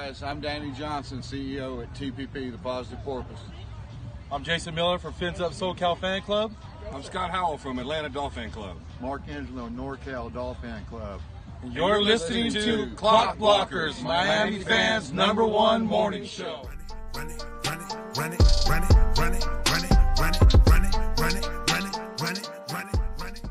guys, I'm Danny Johnson, CEO at TPP, The Positive Porpoise. I'm Jason Miller from Fins Up SoCal Fan Club. I'm Scott Howell from Atlanta DolFan Club. Mark Angelo, NorCal DolFan Club. And you're listening to Clock Blockers, Miami fans' #1 morning show. Run it, run it, run it, run it, run it, run it, run it, run it, run it, run it, run it, run it, run it.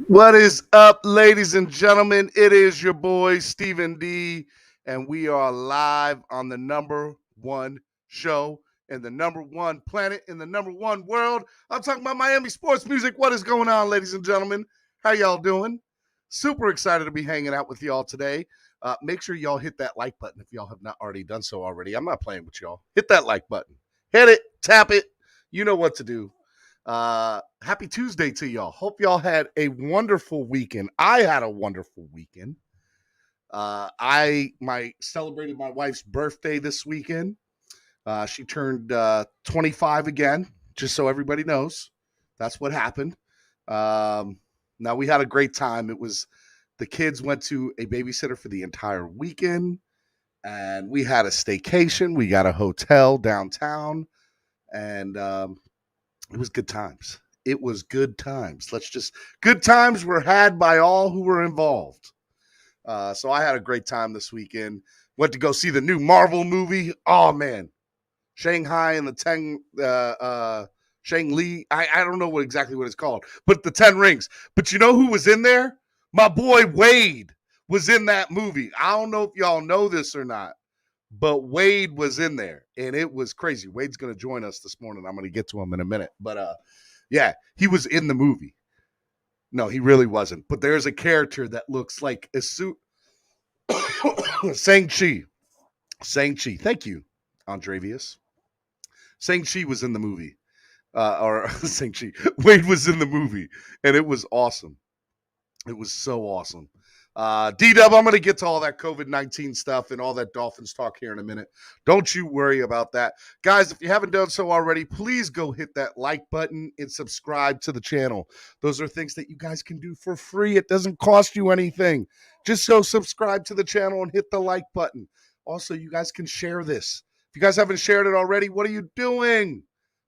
What is up, ladies and gentlemen? It is your boy, Stephen D, and we are live on the #1 show in the #1 planet, in the #1 world. I'm talking about Miami sports music. What is going on, ladies and gentlemen? How y'all doing? Super excited to be hanging out with y'all today. Make sure y'all hit that like button if y'all have not already done so already. I'm not playing with y'all. Hit that like button. Hit it. Tap it. You know what to do. Happy Tuesday to y'all. Hope y'all had a wonderful weekend. I had a wonderful weekend. I celebrated my wife's birthday this weekend. She turned 25 again, just so everybody knows. That's what happened. Now, we had a great time. The kids went to a babysitter for the entire weekend, and we had a staycation. We got a hotel downtown, and it was good times. It was good times. Good times were had by all who were involved. So I had a great time this weekend. Went to go see the new Marvel movie. Oh, man. Shanghai and the Shang-Li. I don't know exactly what it's called, but the 10 Rings. But you know who was in there? My boy Wade was in that movie. I don't know if y'all know this or not, but Wade was in there, and it was crazy. Wade's going to join us this morning. I'm going to get to him in a minute. But, yeah, he was in the movie. No, he really wasn't. But there's a character that looks like a suit. Shang-Chi. Shang-Chi. Thank you, Andrevius. Shang-Chi was in the movie. Shang-Chi. Wade was in the movie, and it was awesome. It was so awesome. D-Dub, I'm going to get to all that COVID-19 stuff and all that Dolphins talk here in a minute. Don't you worry about that. Guys, if you haven't done so already, please go hit that like button and subscribe to the channel. Those are things that you guys can do for free. It doesn't cost you anything. Just go subscribe to the channel and hit the like button. Also, you guys can share this. If you guys haven't shared it already, what are you doing?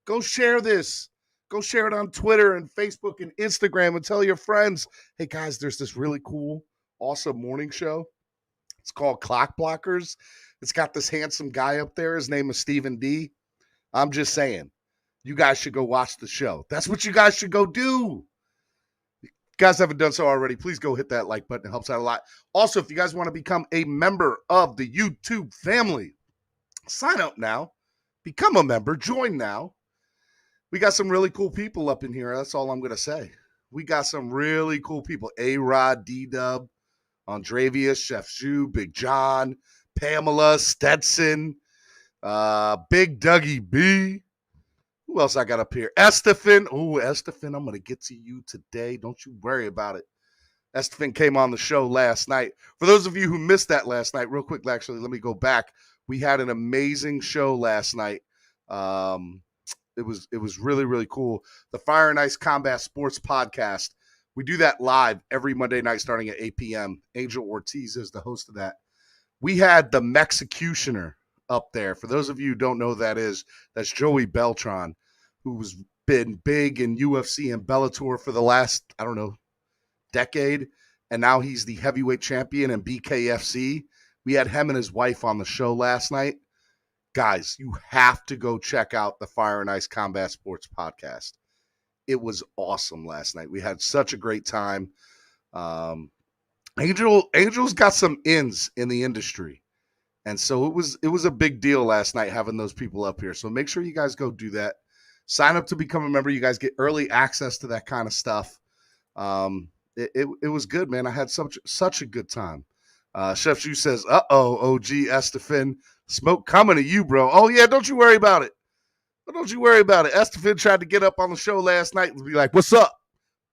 Go share this. Go share it on Twitter and Facebook and Instagram and tell your friends, hey, guys, there's this really cool, awesome morning show. It's called Clock Blockers. It's got this handsome guy up there. His name is Stephen D. I'm just saying, you guys should go watch the show. That's what you guys should go do. If you guys haven't done so already, please go hit that like button. It helps out a lot. Also, if you guys want to become a member of the YouTube family, sign up now. Become a member. Join now. We got some really cool people up in here. That's all I'm going to say. We got some really cool people. A-Rod, D-Dub, Andrevius, Chef Zhu, Big John, Pamela, Stetson, Big Dougie B. Who else I got up here? Estefan. Oh, Estefan, I'm going to get to you today. Don't you worry about it. Estefan came on the show last night. For those of you who missed that last night, real quick, actually, let me go back. We had an amazing show last night. It was really, really cool. The Fire and Ice Combat Sports Podcast. We do that live every Monday night starting at 8 p.m. Angel Ortiz is the host of that. We had the Mexicutioner up there. For those of you who don't know who that is, that's Joey Beltran, who's been big in UFC and Bellator for the last, I don't know, decade. And now he's the heavyweight champion in BKFC. We had him and his wife on the show last night. Guys, you have to go check out the Fire and Ice Combat Sports Podcast. It was awesome last night. We had such a great time. Angel's got some ins in the industry. And so it was a big deal last night having those people up here. So make sure you guys go do that. Sign up to become a member. You guys get early access to that kind of stuff. It was good, man. I had such a good time. Chef Zhu says, OG Estefan. Smoke coming to you, bro. Oh, yeah, don't you worry about it. Don't you worry about it. Estefan tried to get up on the show last night and be like, what's up?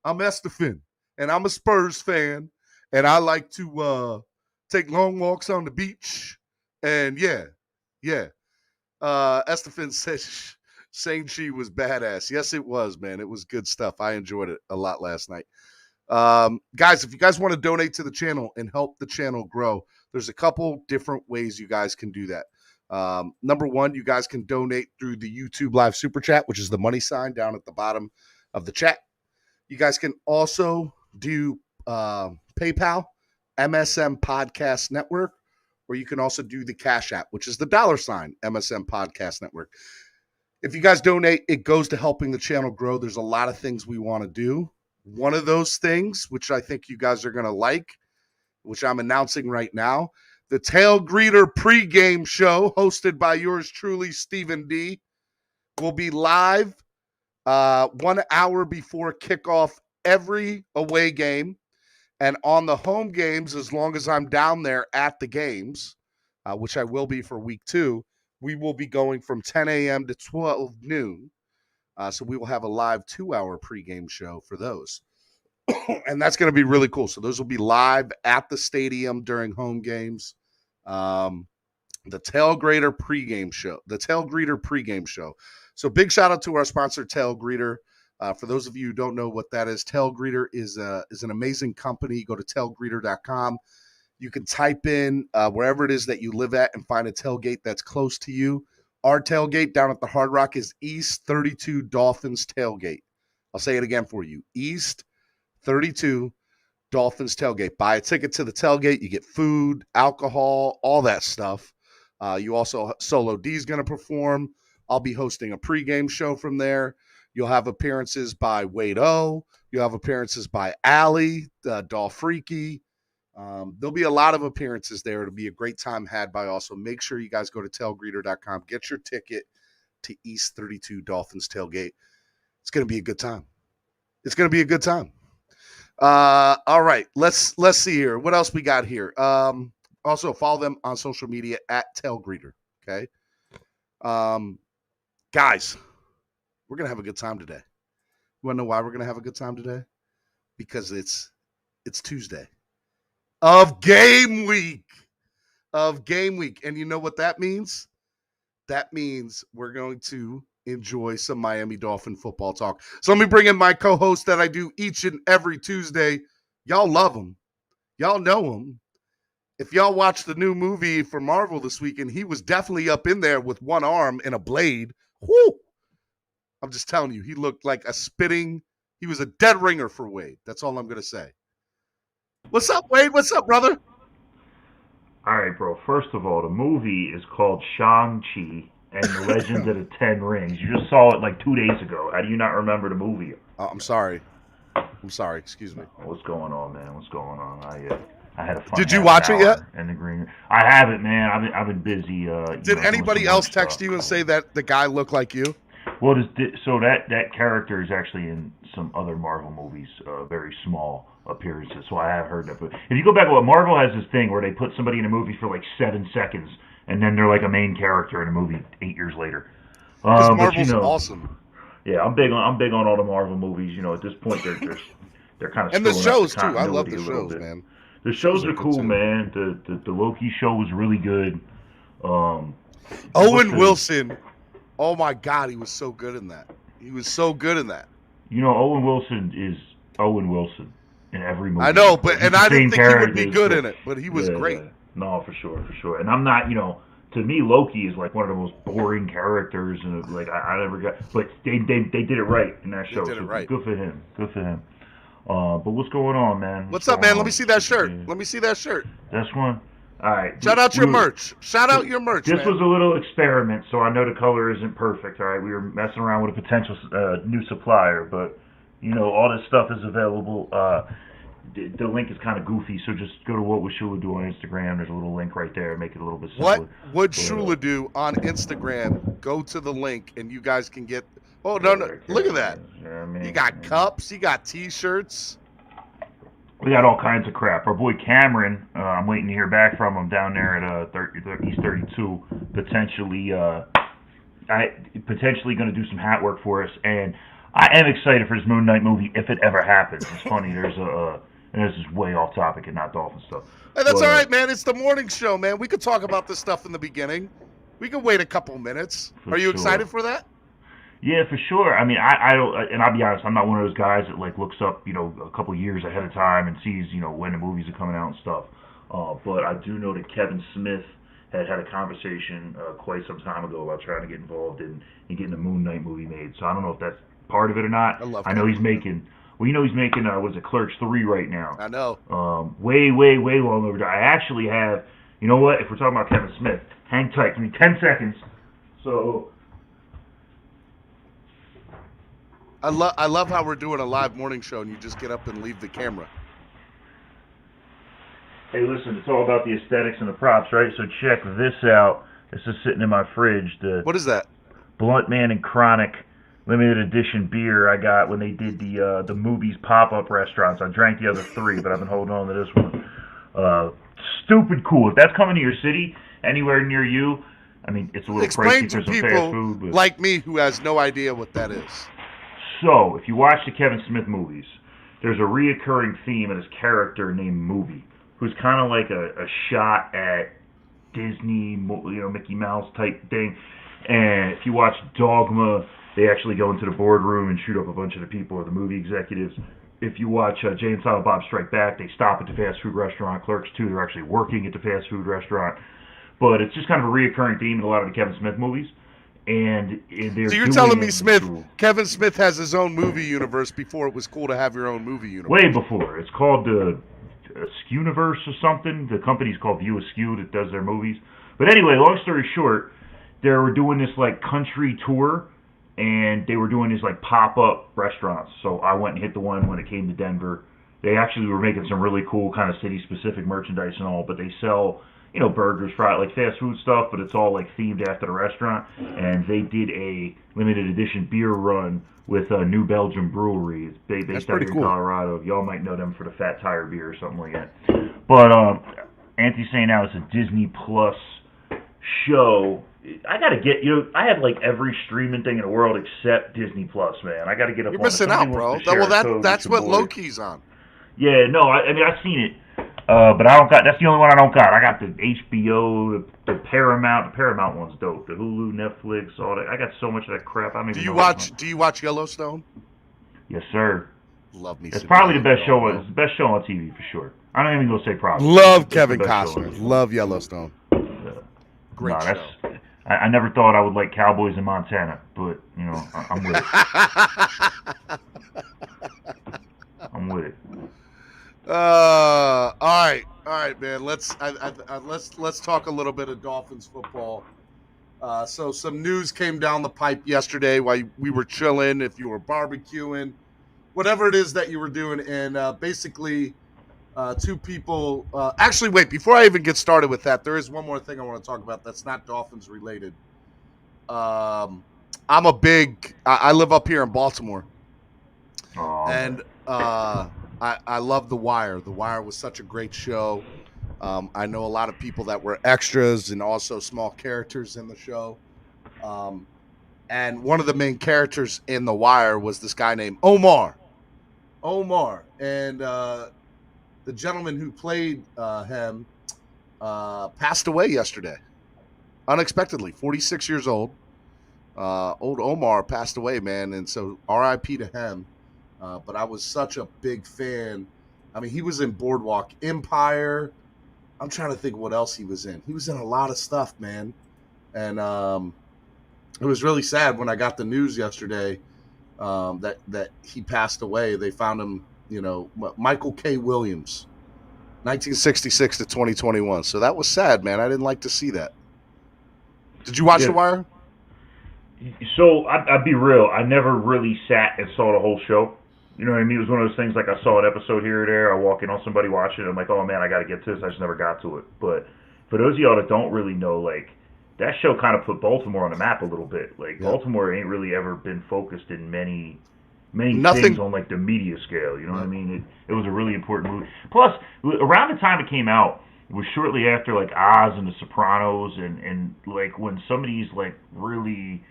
I'm Estefan, and I'm a Spurs fan, and I like to take long walks on the beach. And, yeah. Estefan says Shang-Chi was badass. Yes, it was, man. It was good stuff. I enjoyed it a lot last night. Guys, if you guys want to donate to the channel and help the channel grow, There's a couple different ways you guys can do that. Number one, you guys can donate through the YouTube Live Super Chat, which is the money sign down at the bottom of the chat. You guys can also do PayPal, MSM Podcast Network, or you can also do the Cash App, which is the $, MSM Podcast Network. If you guys donate, it goes to helping the channel grow. There's a lot of things we want to do. One of those things, which I think you guys are going to like, which I'm announcing right now, the Tail Greeter pregame show hosted by yours truly, Stephen D, will be live 1 hour before kickoff every away game. And on the home games, as long as I'm down there at the games, which I will be for week 2, we will be going from 10 a.m. to 12 noon. So we will have a live 2-hour pregame show for those. And that's going to be really cool. So those will be live at the stadium during home games. The Tail Greeter pregame show. So big shout out to our sponsor, Tail Greeter. For those of you who don't know what that is, Tail Greeter is an amazing company. Go to tailgreeter.com. You can type in wherever it is that you live at and find a tailgate that's close to you. Our tailgate down at the Hard Rock is East 32 Dolphins Tailgate. I'll say it again for you. East 32 Dolphins Tailgate. Buy a ticket to the tailgate. You get food, alcohol, all that stuff. You also, Solo D is going to perform. I'll be hosting a pregame show from there. You'll have appearances by Wade O. You'll have appearances by Allie, Dolph Freaky. There'll be a lot of appearances there. It'll be a great time had by all. So make sure you guys go to tailgreeter.com. Get your ticket to East 32 Dolphins Tailgate. It's going to be a good time. It's going to be a good time. All right. Let's see here. What else we got here? Also, follow them on social media at Tailgreeter. Okay. Guys, we're going to have a good time today. You want to know why we're going to have a good time today? Because it's Tuesday of game week. And you know what that means? That means we're going to enjoy some Miami Dolphin football talk. So let me bring in my co-host that I do each and every Tuesday. Y'all love him. Y'all know him. If y'all watched the new movie for Marvel this weekend, he was definitely up in there with one arm and a blade. Whoo! I'm just telling you, he looked like he was a dead ringer for Wade. That's all I'm going to say. What's up, Wade? What's up, brother? All right, bro. First of all, the movie is called Shang-Chi and the Legends of the Ten Rings. You just saw it like 2 days ago. How do you not remember the movie? I'm sorry. Excuse me. What's going on, man? What's going on? I had a fun. Did you watch it yet? In the green. I haven't, man. I've been busy. Did anybody else text you and say that the guy looked like you? Well, so that character is actually in some other Marvel movies, very small appearances. So I have heard that. But if you go back, Marvel has this thing where they put somebody in a movie for like 7 seconds, and then they're like a main character in a movie 8 years later. Because Marvel's awesome. Yeah, I'm big on all the Marvel movies. At this point they're kind of and the shows too. I love the shows, man. The shows are cool, man. The Loki show was really good. Owen Wilson. Oh my God, he was so good in that. Owen Wilson is Owen Wilson in every movie. I know, but I didn't think he would be good in it, but he was great. Yeah. No, for sure. And I'm not, to me, Loki is like one of the most boring characters, and like I never got. But they did it right in that show. They did it right. Good for him. But what's going on, man? What's up, man? Let me see that shirt. That's one. All right. Shout out your merch. This was a little experiment, so I know the color isn't perfect. All right, we were messing around with a potential new supplier, but all this stuff is available. The link is kind of goofy, so just go to What Would Shula Do on Instagram. There's a little link right there. Make it a little bit simpler. What would Shula do on Instagram? Go to the link, and you guys can get. Oh no! Look at that. You got cups. You got T-shirts. We got all kinds of crap. Our boy Cameron, I'm waiting to hear back from him down there at East 32. Potentially going to do some hat work for us, and I am excited for this Moon Knight movie if it ever happens. It's funny. This is way off topic and not Dolphin stuff. Hey, that's all right, man. It's the morning show, man. We could talk about this stuff in the beginning. We can wait a couple minutes. Are you excited for that? Yeah, for sure. I mean, I don't, and I'll be honest, I'm not one of those guys that like looks up, a couple years ahead of time and sees, when the movies are coming out and stuff. But I do know that Kevin Smith had a conversation quite some time ago about trying to get involved in getting the Moon Knight movie made. So I don't know if that's part of it or not. I know he's making. Well, you know he's making what is it, Clerks 3 right now. I know. Way long overdue. I actually have. You know what? If we're talking about Kevin Smith, hang tight. Give me 10 seconds. So. I love how we're doing a live morning show and you just get up and leave the camera. Hey, listen, it's all about the aesthetics and the props, right? So check this out. This is sitting in my fridge. What is that? Blunt Man and Chronic limited edition beer I got when they did the Movies pop-up restaurants. I drank the other 3, but I've been holding on to this one. Stupid cool. If that's coming to your city, anywhere near you, I mean, it's a little Explain pricey to for some people fast food. But... like me who has no idea what that is. So, if you watch the Kevin Smith movies, there's a reoccurring theme in his character named Movie, who's kind of like a shot at Disney, Mickey Mouse type thing. And if you watch Dogma, they actually go into the boardroom and shoot up a bunch of the people or the movie executives. If you watch Jay and Silent Bob Strike Back, they stop at the fast food restaurant. Clerks 2, they're actually working at the fast food restaurant. But it's just kind of a reoccurring theme in a lot of the Kevin Smith movies. And so you're telling me Kevin Smith has his own movie universe before it was cool to have your own movie universe? Way before. It's called the Skewniverse or something. The company's called View Askew that does their movies. But anyway, long story short, they were doing this like country tour, and they were doing these like pop-up restaurants. So I went and hit the one when it came to Denver. They actually were making some really cool kind of city-specific merchandise and all, but they sell, burgers, fries, like fast food stuff, but it's all like themed after the restaurant. And they did a limited edition beer run with a New Belgium Brewery. It's based out here in Colorado. Y'all might know them for the Fat Tire beer or something like that. But Anthony's saying now it's a Disney Plus show. I gotta get I have like every streaming thing in the world except Disney Plus, man. I gotta get up. You're missing out, bro. Well, that's what Loki's on. Yeah, no, I mean I've seen it, but I don't got. That's the only one I don't got. I got the HBO, the Paramount. The Paramount one's dope. The Hulu, Netflix, all that. I got so much of that crap. I don't even know. Do you watch Yellowstone? Yes, sir. Love me. It's probably the best show. It's the best show on TV for sure. I don't even go say probably. Love Kevin Costner. Love Yellowstone. Great show. I never thought I would like Cowboys in Montana, but I'm with it. I'm with it. All right, man. Let's talk a little bit of Dolphins football. So some news came down the pipe yesterday while we were chilling. If you were barbecuing, whatever it is that you were doing, and basically, 2 people. Actually, wait. Before I even get started with that, there is one more thing I want to talk about that's not Dolphins related. I live up here in Baltimore, and I love The Wire. The Wire was such a great show. I know a lot of people that were extras and also small characters in the show. And one of the main characters in The Wire was this guy named Omar. And the gentleman who played him passed away yesterday. Unexpectedly, 46 years old. Old Omar passed away, man. And so R.I.P. to him. But I was such a big fan. I mean, he was in Boardwalk Empire. I'm trying to think what else he was in. He was in a lot of stuff, man. And it was really sad when I got the news yesterday that he passed away. They found him, Michael K. Williams, 1966 to 2021. So that was sad, man. I didn't like to see that. Did you watch The Wire? So I'd be real. I never really sat and saw the whole show. You know what I mean? It was one of those things like I saw an episode here or there. I walk in on somebody watching it. I'm like, oh, man, I got to get to this. I just never got to it. But for those of y'all that don't really know, like, that show kind of put Baltimore on the map a little bit. Like, Baltimore ain't really ever been focused in many things on, like, the media scale. You know what I mean? It was a really important movie. Plus, around the time it came out, it was shortly after, like, Oz and The Sopranos and like, when some of these, like, really,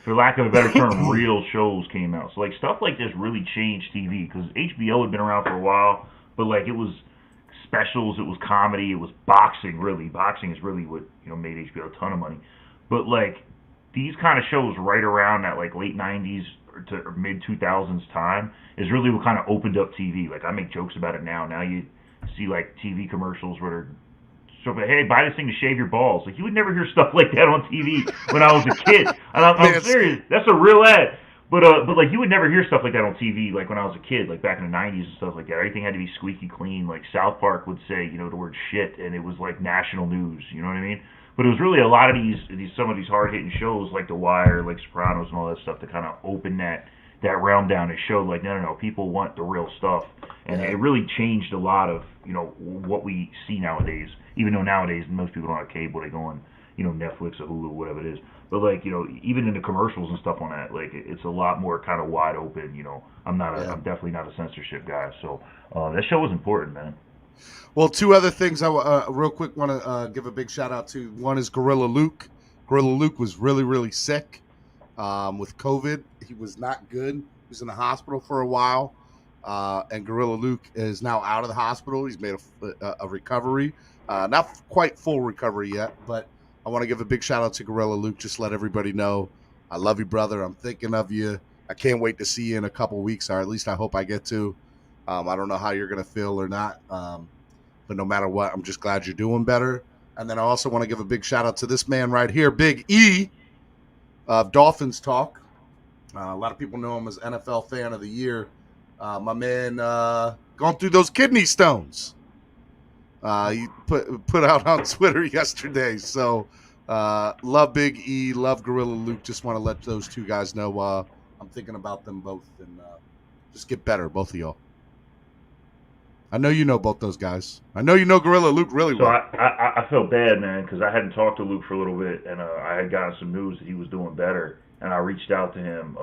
for lack of a better term, real shows came out. So, like, stuff like this really changed TV, because HBO had been around for a while, but, like, it was specials, it was comedy, it was boxing, really. Boxing is really what, made HBO a ton of money. But, like, these kind of shows right around that, like, late 90s or mid-2000s time is really what kind of opened up TV. Like, I make jokes about it now. Now you see like TV commercials where they're sort of, hey, buy this thing to shave your balls. Like, you would never hear stuff like that on TV when I was a kid. And I'm serious. That's a real ad. But like, you would never hear stuff like that on TV, like when I was a kid, like back in the 90s and stuff like that. Everything had to be squeaky clean. Like South Park would say, you know, the word shit, and it was like national news. You know what I mean? But it was really a lot of some of these hard hitting shows like The Wire, like Sopranos, and all that stuff to kind of open that realm down and show like, no, people want the real stuff. And it really changed a lot of, you know, what we see nowadays. Even though nowadays most people don't have cable, they go on, you know, Netflix or Hulu, whatever it is. But like, you know, even in the commercials and stuff on that, like it's a lot more kind of wide open. You know, I'm definitely not a censorship guy. So that show was important, man. Well, two other things I real quick want to give a big shout out to. One is Gorilla Luke. Gorilla Luke was really, really sick with COVID. He was not good. He was in the hospital for a while. And Gorilla Luke is now out of the hospital. He's made a recovery. Not quite full recovery yet, but I want to give a big shout out to Gorilla Luke. Just let everybody know I love you, brother. I'm thinking of you. I can't wait to see you in a couple weeks, or at least I hope I get to. I don't know how you're going to feel or not, but no matter what, I'm just glad you're doing better. And then I also want to give a big shout out to this man right here, Big E of Dolphins Talk. A lot of people know him as NFL Fan of the Year. My man going through those kidney stones. He put out on Twitter yesterday. So love Big E, love Gorilla Luke. Just want to let those two guys know I'm thinking about them both, and just get better, both of y'all. I know you know both those guys. I know you know Gorilla Luke really well. I felt bad, man, because I hadn't talked to Luke for a little bit, and I had gotten some news that he was doing better. And I reached out to him.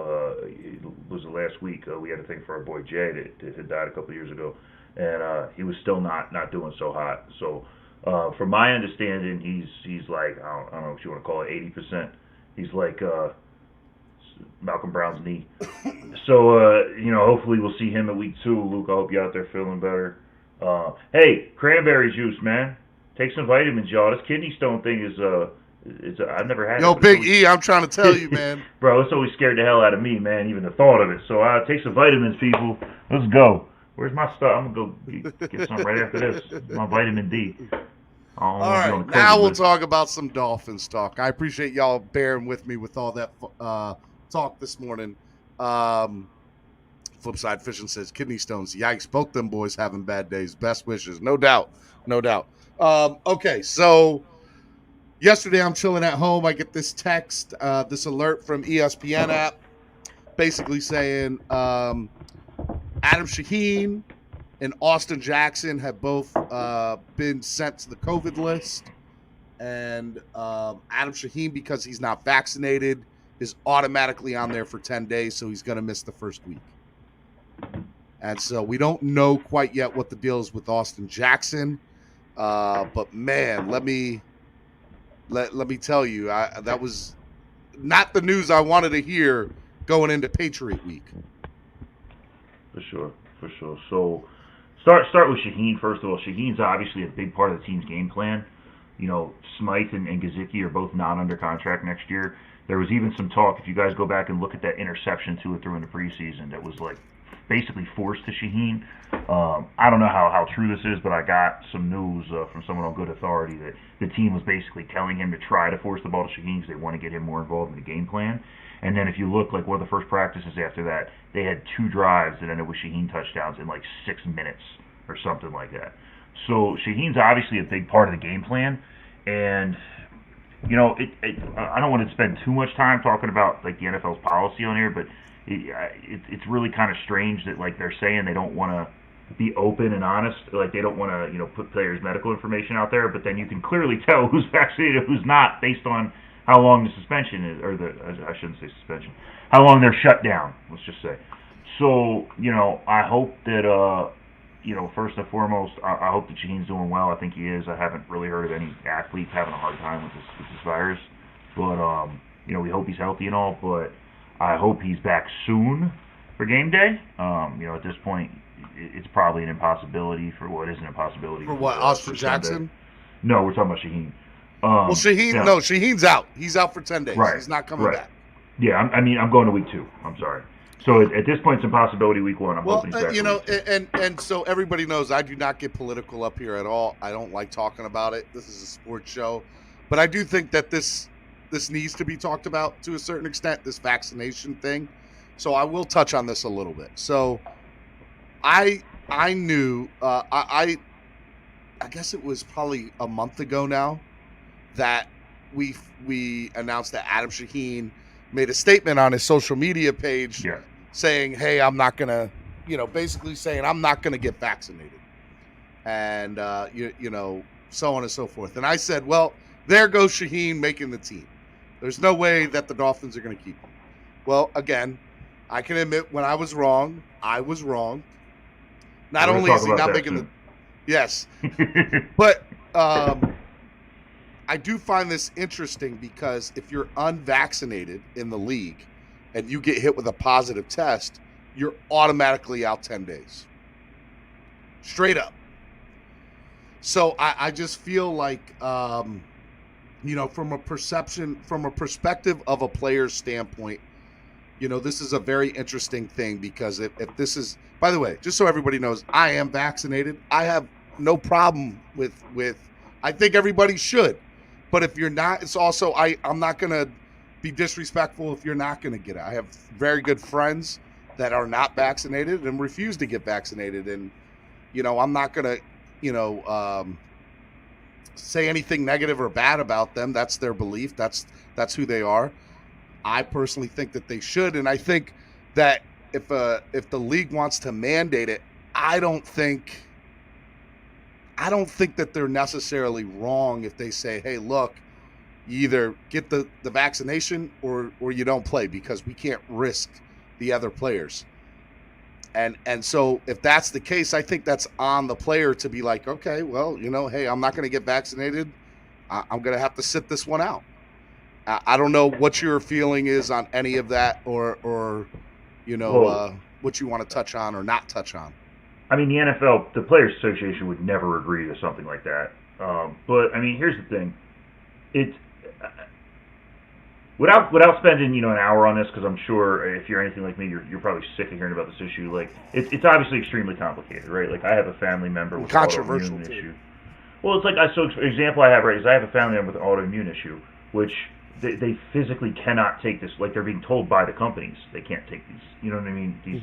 It was last week. We had a thing for our boy Jay that had died a couple of years ago, and he was still not doing so hot. So, from my understanding, he's like, I don't know what you want to call it, 80%. He's like Malcolm Brown's knee. So, you know, hopefully we'll see him at week 2. Luke, I hope you're out there feeling better. Hey, cranberry juice, man. Take some vitamins, y'all. This kidney stone thing is I've never had. Yo, Big E, I'm trying to tell you, man. Bro, it's always scared the hell out of me, man, even the thought of it. So take some vitamins, people. Let's go. Where's my stuff? I'm going to go get some right after this. My vitamin D. All right, now we'll talk about some Dolphins talk. I appreciate y'all bearing with me with all that talk this morning. Flipside Fishing says, kidney stones. Yikes, both them boys having bad days. Best wishes. No doubt. Okay, so yesterday, I'm chilling at home. I get this text, this alert from ESPN app, basically saying Adam Shaheen and Austin Jackson have both been sent to the COVID list. And Adam Shaheen, because he's not vaccinated, is automatically on there for 10 days, so he's going to miss the first week. And so we don't know quite yet what the deal is with Austin Jackson. But, man, let me tell you, that was not the news I wanted to hear going into Patriot Week. For sure. So start with Shaheen, first of all. Shaheen's obviously a big part of the team's game plan. You know, Smythe and Gesicki are both not under contract next year. There was even some talk, if you guys go back and look at that interception to it through in the preseason, that was like basically forced to Shaheen. I don't know how true this is, but I got some news from someone on good authority that the team was basically telling him to try to force the ball to Shaheen because they want to get him more involved in the game plan. And then if you look, like one of the first practices after that, they had 2 drives that ended with Shaheen touchdowns in like 6 minutes or something like that. So Shaheen's obviously a big part of the game plan. And, you know, I don't want to spend too much time talking about like the NFL's policy on here, but it's really kind of strange that like they're saying they don't want to be open and honest, like they don't want to, you know, put players' medical information out there, but then you can clearly tell who's vaccinated and who's not based on how long the suspension is, or I shouldn't say suspension, how long they're shut down, let's just say. So, you know, I hope that, you know, first and foremost, I hope that Shaheen's doing well. I think he is. I haven't really heard of any athletes having a hard time with this virus, but, you know, we hope he's healthy and all, but I hope he's back soon for game day. You know, at this point, it's probably an impossibility for what is an impossibility. For what, Austin Jackson? No, we're talking about Shaheen. Well, Shaheen, yeah. No, Shaheen's out. He's out for 10 days. Right. He's not coming back. Yeah, I mean, I'm going to week 2. I'm sorry. So at this point, it's a possibility week 1. I'm Well, hoping he's back you know, week 2. and so everybody knows I do not get political up here at all. I don't like talking about it. This is a sports show, but I do think that this needs to be talked about to a certain extent. This vaccination thing. So I will touch on this a little bit. So I knew I guess it was probably a month ago now that we announced that Adam Shaheen made a statement on his social media page saying, hey, I'm not going to, basically saying I'm not going to get vaccinated. And, so on and so forth. And I said, well, there goes Shaheen making the team. There's no way that the Dolphins are going to keep him. Well, again, I can admit when I was wrong, I was wrong. Not only is he not making the – yes. But I do find this interesting because if you're unvaccinated in the league and you get hit with a positive test, you're automatically out 10 days. Straight up. So I just feel like, from a perspective of a player's standpoint, this is a very interesting thing because if this is, by the way, just so everybody knows, I am vaccinated. I have no problem with I think everybody should. But if you're not, it's also, I'm not going to be disrespectful if you're not going to get it. I have very good friends that are not vaccinated and refuse to get vaccinated. And, I'm not going to, say anything negative or bad about them. That's their belief. That's who they are. I personally think that they should. And I think that if the league wants to mandate it, I don't think that they're necessarily wrong if they say, hey, look, you either get the vaccination or you don't play because we can't risk the other players. And so if that's the case, I think that's on the player to be like, okay, well, hey, I'm not going to get vaccinated. I'm going to have to sit this one out. I don't know what your feeling is on any of that or what you want to touch on or not touch on. I mean, the NFL, the Players Association would never agree to something like that. But I mean, here's the thing: it's without spending an hour on this, because I'm sure if you're anything like me, you're probably sick of hearing about this issue. Like, it's obviously extremely complicated, right? Like, I have a family member with an autoimmune issue. Well, it's like example I have is I have a family member with an autoimmune issue, which they physically cannot take this. Like, they're being told by the companies they can't take these. You know what I mean? These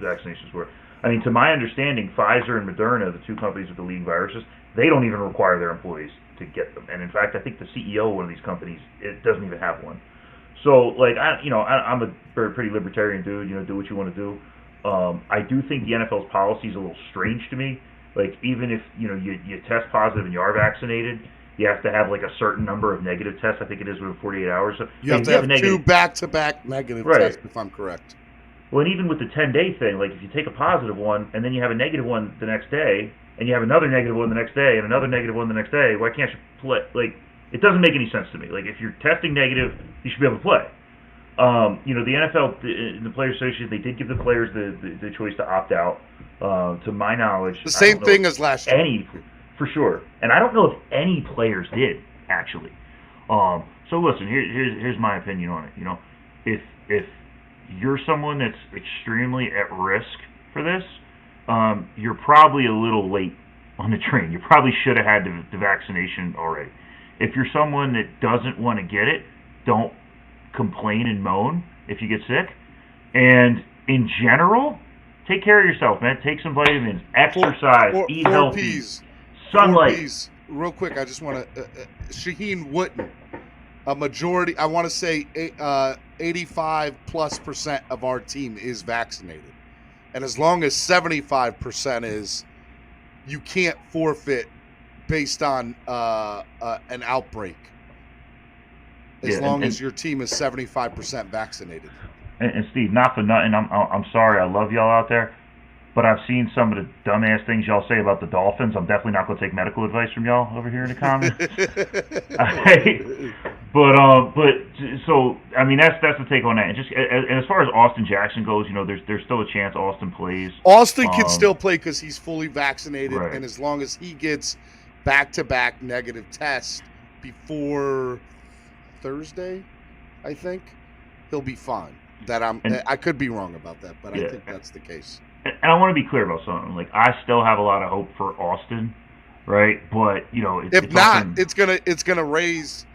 vaccinations were. I mean, to my understanding, Pfizer and Moderna, the two companies with the leading viruses, they don't even require their employees to get them. And in fact, I think the CEO of one of these companies, it doesn't even have one. So, like, I'm a pretty libertarian dude. Do what you want to do. I do think the NFL's policy is a little strange to me. Like, even if you test positive and you are vaccinated, you have to have like a certain number of negative tests. I think it is within 48 hours. So, you have to have two back-to-back negative tests, if I'm correct. Well, and even with the 10-day thing, like if you take a positive one and then you have a negative one the next day, and you have another negative one the next day, and another negative one the next day, why can't you play? Like, it doesn't make any sense to me. Like, if you're testing negative, you should be able to play. The NFL, the Players Association, they did give the players the choice to opt out. To my knowledge, the same thing as last year. For sure. And I don't know if any players did, actually. So listen, here's my opinion on it. If you're someone that's extremely at risk for this, you're probably a little late on the train. You probably should have had the vaccination already. If you're someone that doesn't want to get it, don't complain and moan if you get sick. And in general, take care of yourself, man. Take some vitamins, exercise, eat healthy, sunlight. Real quick, I just want to Shaheen Wooten, a majority, I want to say 85+% of our team is vaccinated. And as long as 75% is, you can't forfeit based on an outbreak. As long as your team is 75% vaccinated. And Steve, not for nothing, I'm sorry, I love y'all out there, but I've seen some of the dumbass things y'all say about the Dolphins. I'm definitely not going to take medical advice from y'all over here in the comments. But so I mean that's the take on that. And as far as Austin Jackson goes, there's still a chance Austin plays. Austin can still play because he's fully vaccinated, right. And as long as he gets back-to-back negative tests before Thursday, I think, he'll be fine. I could be wrong about that, but Yeah. I think that's the case. And I want to be clear about something. Like, I still have a lot of hope for Austin, right? But If not, it's gonna raise.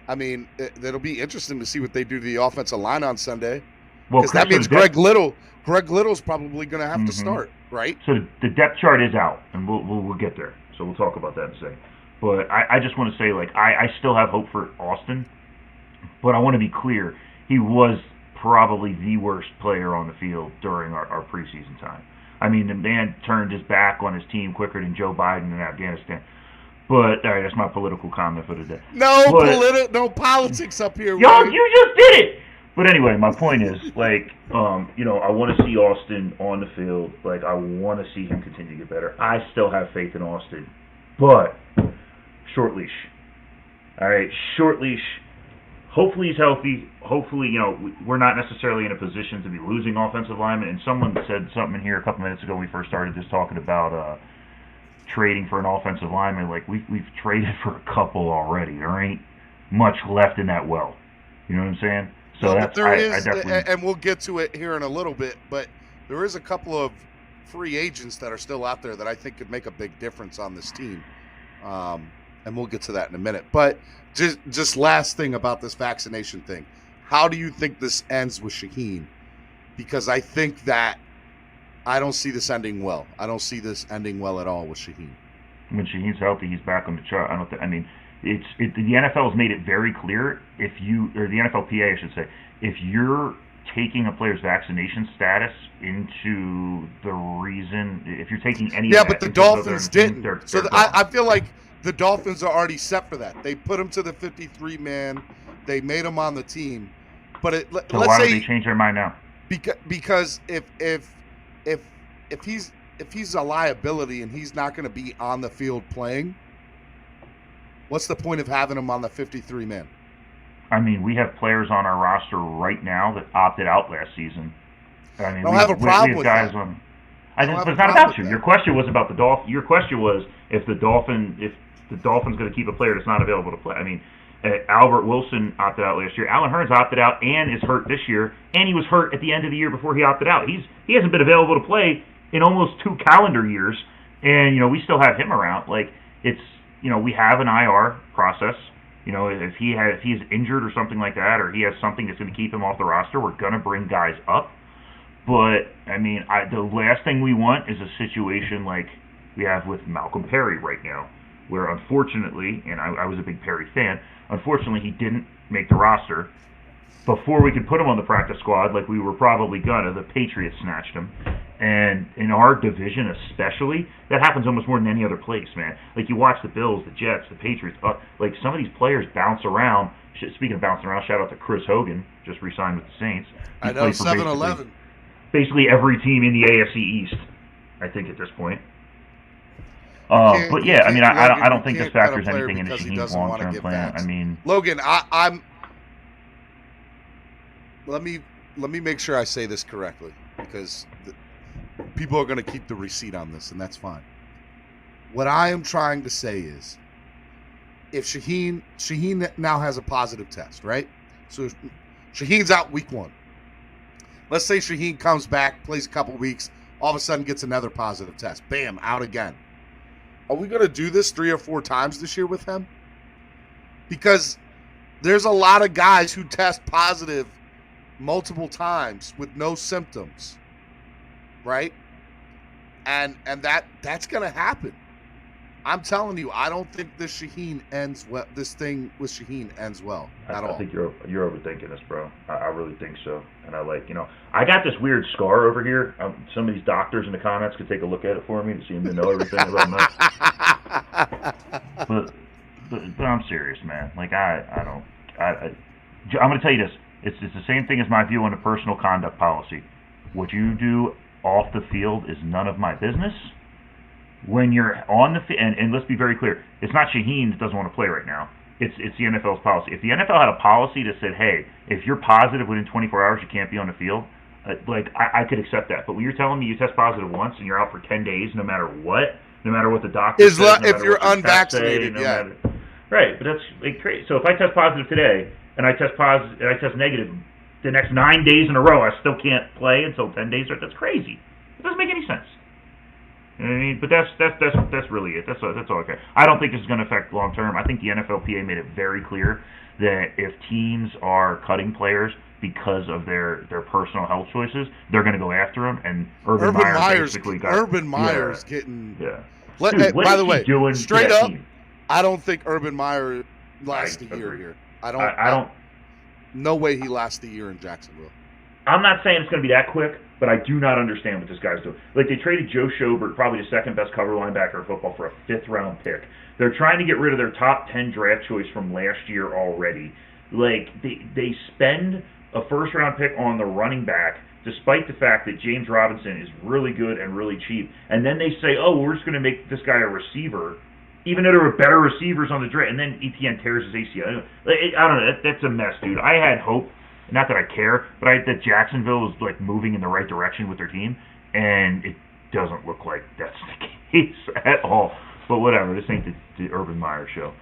I mean, it'll be interesting to see what they do to the offensive line on Sunday, because that means Greg Little's probably going to have to start, right? So the depth chart is out, and we'll get there. So we'll talk about that in a second. But I just want to say, like, I still have hope for Austin, but I want to be clear. He was probably the worst player on the field during our preseason time. I mean, the man turned his back on his team quicker than Joe Biden in Afghanistan. But all right, that's my political comment for today. No politics up here. Yo, you just did it. But anyway, my point is, like, I want to see Austin on the field. Like, I want to see him continue to get better. I still have faith in Austin, but short leash. All right, short leash. Hopefully he's healthy. Hopefully, we're not necessarily in a position to be losing offensive linemen. And someone said something in here a couple minutes ago when we first started just talking about trading for an offensive lineman. Like, we've traded for a couple already. There ain't much left in that well. You know what I'm saying? So well, that's I definitely, and we'll get to it here in a little bit, but there is a couple of free agents that are still out there that I think could make a big difference on this team. And we'll get to that in a minute. But just last thing about this vaccination thing. How do you think this ends with Shaheen? Because I think that I don't see this ending well. I don't see this ending well at all with Shaheen. When Shaheen's healthy, he's back on the chart. The NFL has made it very clear, or the NFLPA, I should say, if you're taking a player's vaccination status into the reason, if you're taking any of that, but the Dolphins didn't. I feel like the Dolphins are already set for that. They put him to the 53-man. They made him on the team. But let's say, why don't they change their mind now? Because if he's a liability and he's not going to be on the field playing, what's the point of having him on the 53-man? I mean, we have players on our roster right now that opted out last season. I mean, I don't have a problem with guys that. But it's not about you. Your question was about the Dolphins. Your question was if the Dolphins going to keep a player that's not available to play. I mean, Albert Wilson opted out last year. Alan Hearns opted out and is hurt this year, and he was hurt at the end of the year before he opted out. He hasn't been available to play in almost 2 calendar years, and we still have him around. Like, it's we have an IR process. If he's injured or something like that, or he has something that's going to keep him off the roster, we're going to bring guys up. But I mean, the last thing we want is a situation like we have with Malcolm Perry right now, where unfortunately, and I was a big Perry fan, unfortunately he didn't make the roster. Before we could put him on the practice squad, like we were probably gonna, the Patriots snatched him. And in our division especially, that happens almost more than any other place, man. Like, you watch the Bills, the Jets, the Patriots, like some of these players bounce around. Speaking of bouncing around, shout out to Chris Hogan, just re-signed with the Saints. I know, 7-11. Basically every team in the AFC East, I think, at this point. But yeah, I mean, I don't think this factors anything into Shaheen's long-term plan. I mean, Logan, I'm. Let me make sure I say this correctly, because people are going to keep the receipt on this, and that's fine. What I am trying to say is, if Shaheen now has a positive test, right? So Shaheen's out week 1. Let's say Shaheen comes back, plays a couple weeks, all of a sudden gets another positive test. Bam, out again. Are we going to do this 3 or 4 times this year with him? Because there's a lot of guys who test positive multiple times with no symptoms, right? And that's going to happen. I'm telling you, I don't think this thing with Shaheen ends well at all. I think you're overthinking this, bro. I really think so. And I got this weird scar over here. Some of these doctors in the comments could take a look at it for me to see them to know everything about me. But I'm serious, man. Like, I'm going to tell you this. It's the same thing as my view on the personal conduct policy. What you do off the field is none of my business. When you're on the field, and let's be very clear, it's not Shaheen that doesn't want to play right now. It's the NFL's policy. If the NFL had a policy that said, hey, if you're positive within 24 hours, you can't be on the field, I could accept that. But when you're telling me you test positive once and you're out for 10 days, no matter what the doctor says, if you're unvaccinated, right? But that's like crazy. So if I test positive today and I test negative the next 9 days in a row, I still can't play until 10 days. That's crazy. It doesn't make any sense. You know what I mean? But that's really it. That's all I care. I don't think this is going to affect long term. I think the NFLPA made it very clear that if teams are cutting players because of their personal health choices, they're going to go after them. And Urban Meyer basically got Urban Meyer's getting. Yeah. Dude, by the way, straight up, team? I don't think Urban Meyer lasts a year here. I don't. No way he lasts a year in Jacksonville. I'm not saying it's going to be that quick, but I do not understand what this guy's doing. Like, they traded Joe Schobert, probably the second best cover linebacker in football, for a 5th-round pick. They're trying to get rid of their top 10 draft choice from last year already. Like, they spend a 1st-round pick on the running back, despite the fact that James Robinson is really good and really cheap. And then they say, oh, we're just going to make this guy a receiver, even though there were better receivers on the draft. And then Etienne tears his ACL. I don't know. That's a mess, dude. I had hope. Not that I care, but that Jacksonville is like moving in the right direction with their team, and it doesn't look like that's the case at all. But whatever, this ain't the Urban Meyer show.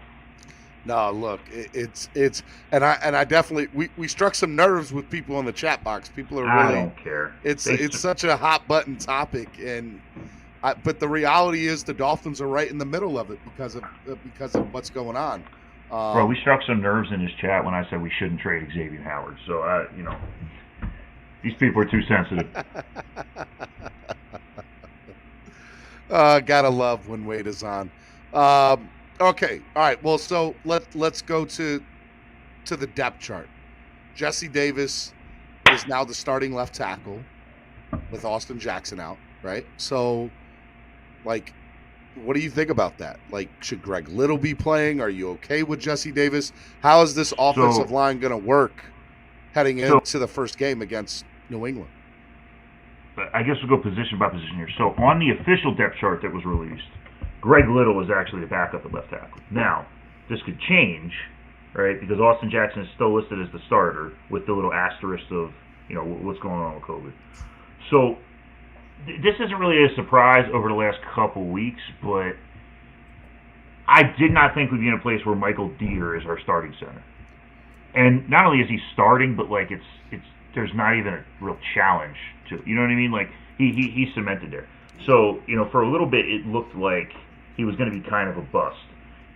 No, look, it's and I definitely we struck some nerves with people in the chat box. People are really. I don't care. It's such a hot button topic, but the reality is the Dolphins are right in the middle of it because of what's going on. Bro, we struck some nerves in his chat when I said we shouldn't trade Xavier Howard. So, these people are too sensitive. Gotta love when Wade is on. Okay, all right. Well, so let's go to the depth chart. Jesse Davis is now the starting left tackle with Austin Jackson out, right? So, like, what do you think about that? Like, should Greg Little be playing? Are you okay with Jesse Davis? How is this offensive line going to work heading into the first game against New England? I guess we'll go position by position here. So on the official depth chart that was released, Greg Little is actually the backup at left tackle. Now, this could change, right, because Austin Jackson is still listed as the starter with the little asterisk of, what's going on with COVID. So this isn't really a surprise over the last couple weeks, but I did not think we'd be in a place where Michael Dieter is our starting center. And not only is he starting, but like there's not even a real challenge to it. You know what I mean? Like he's cemented there. So, for a little bit it looked like he was going to be kind of a bust.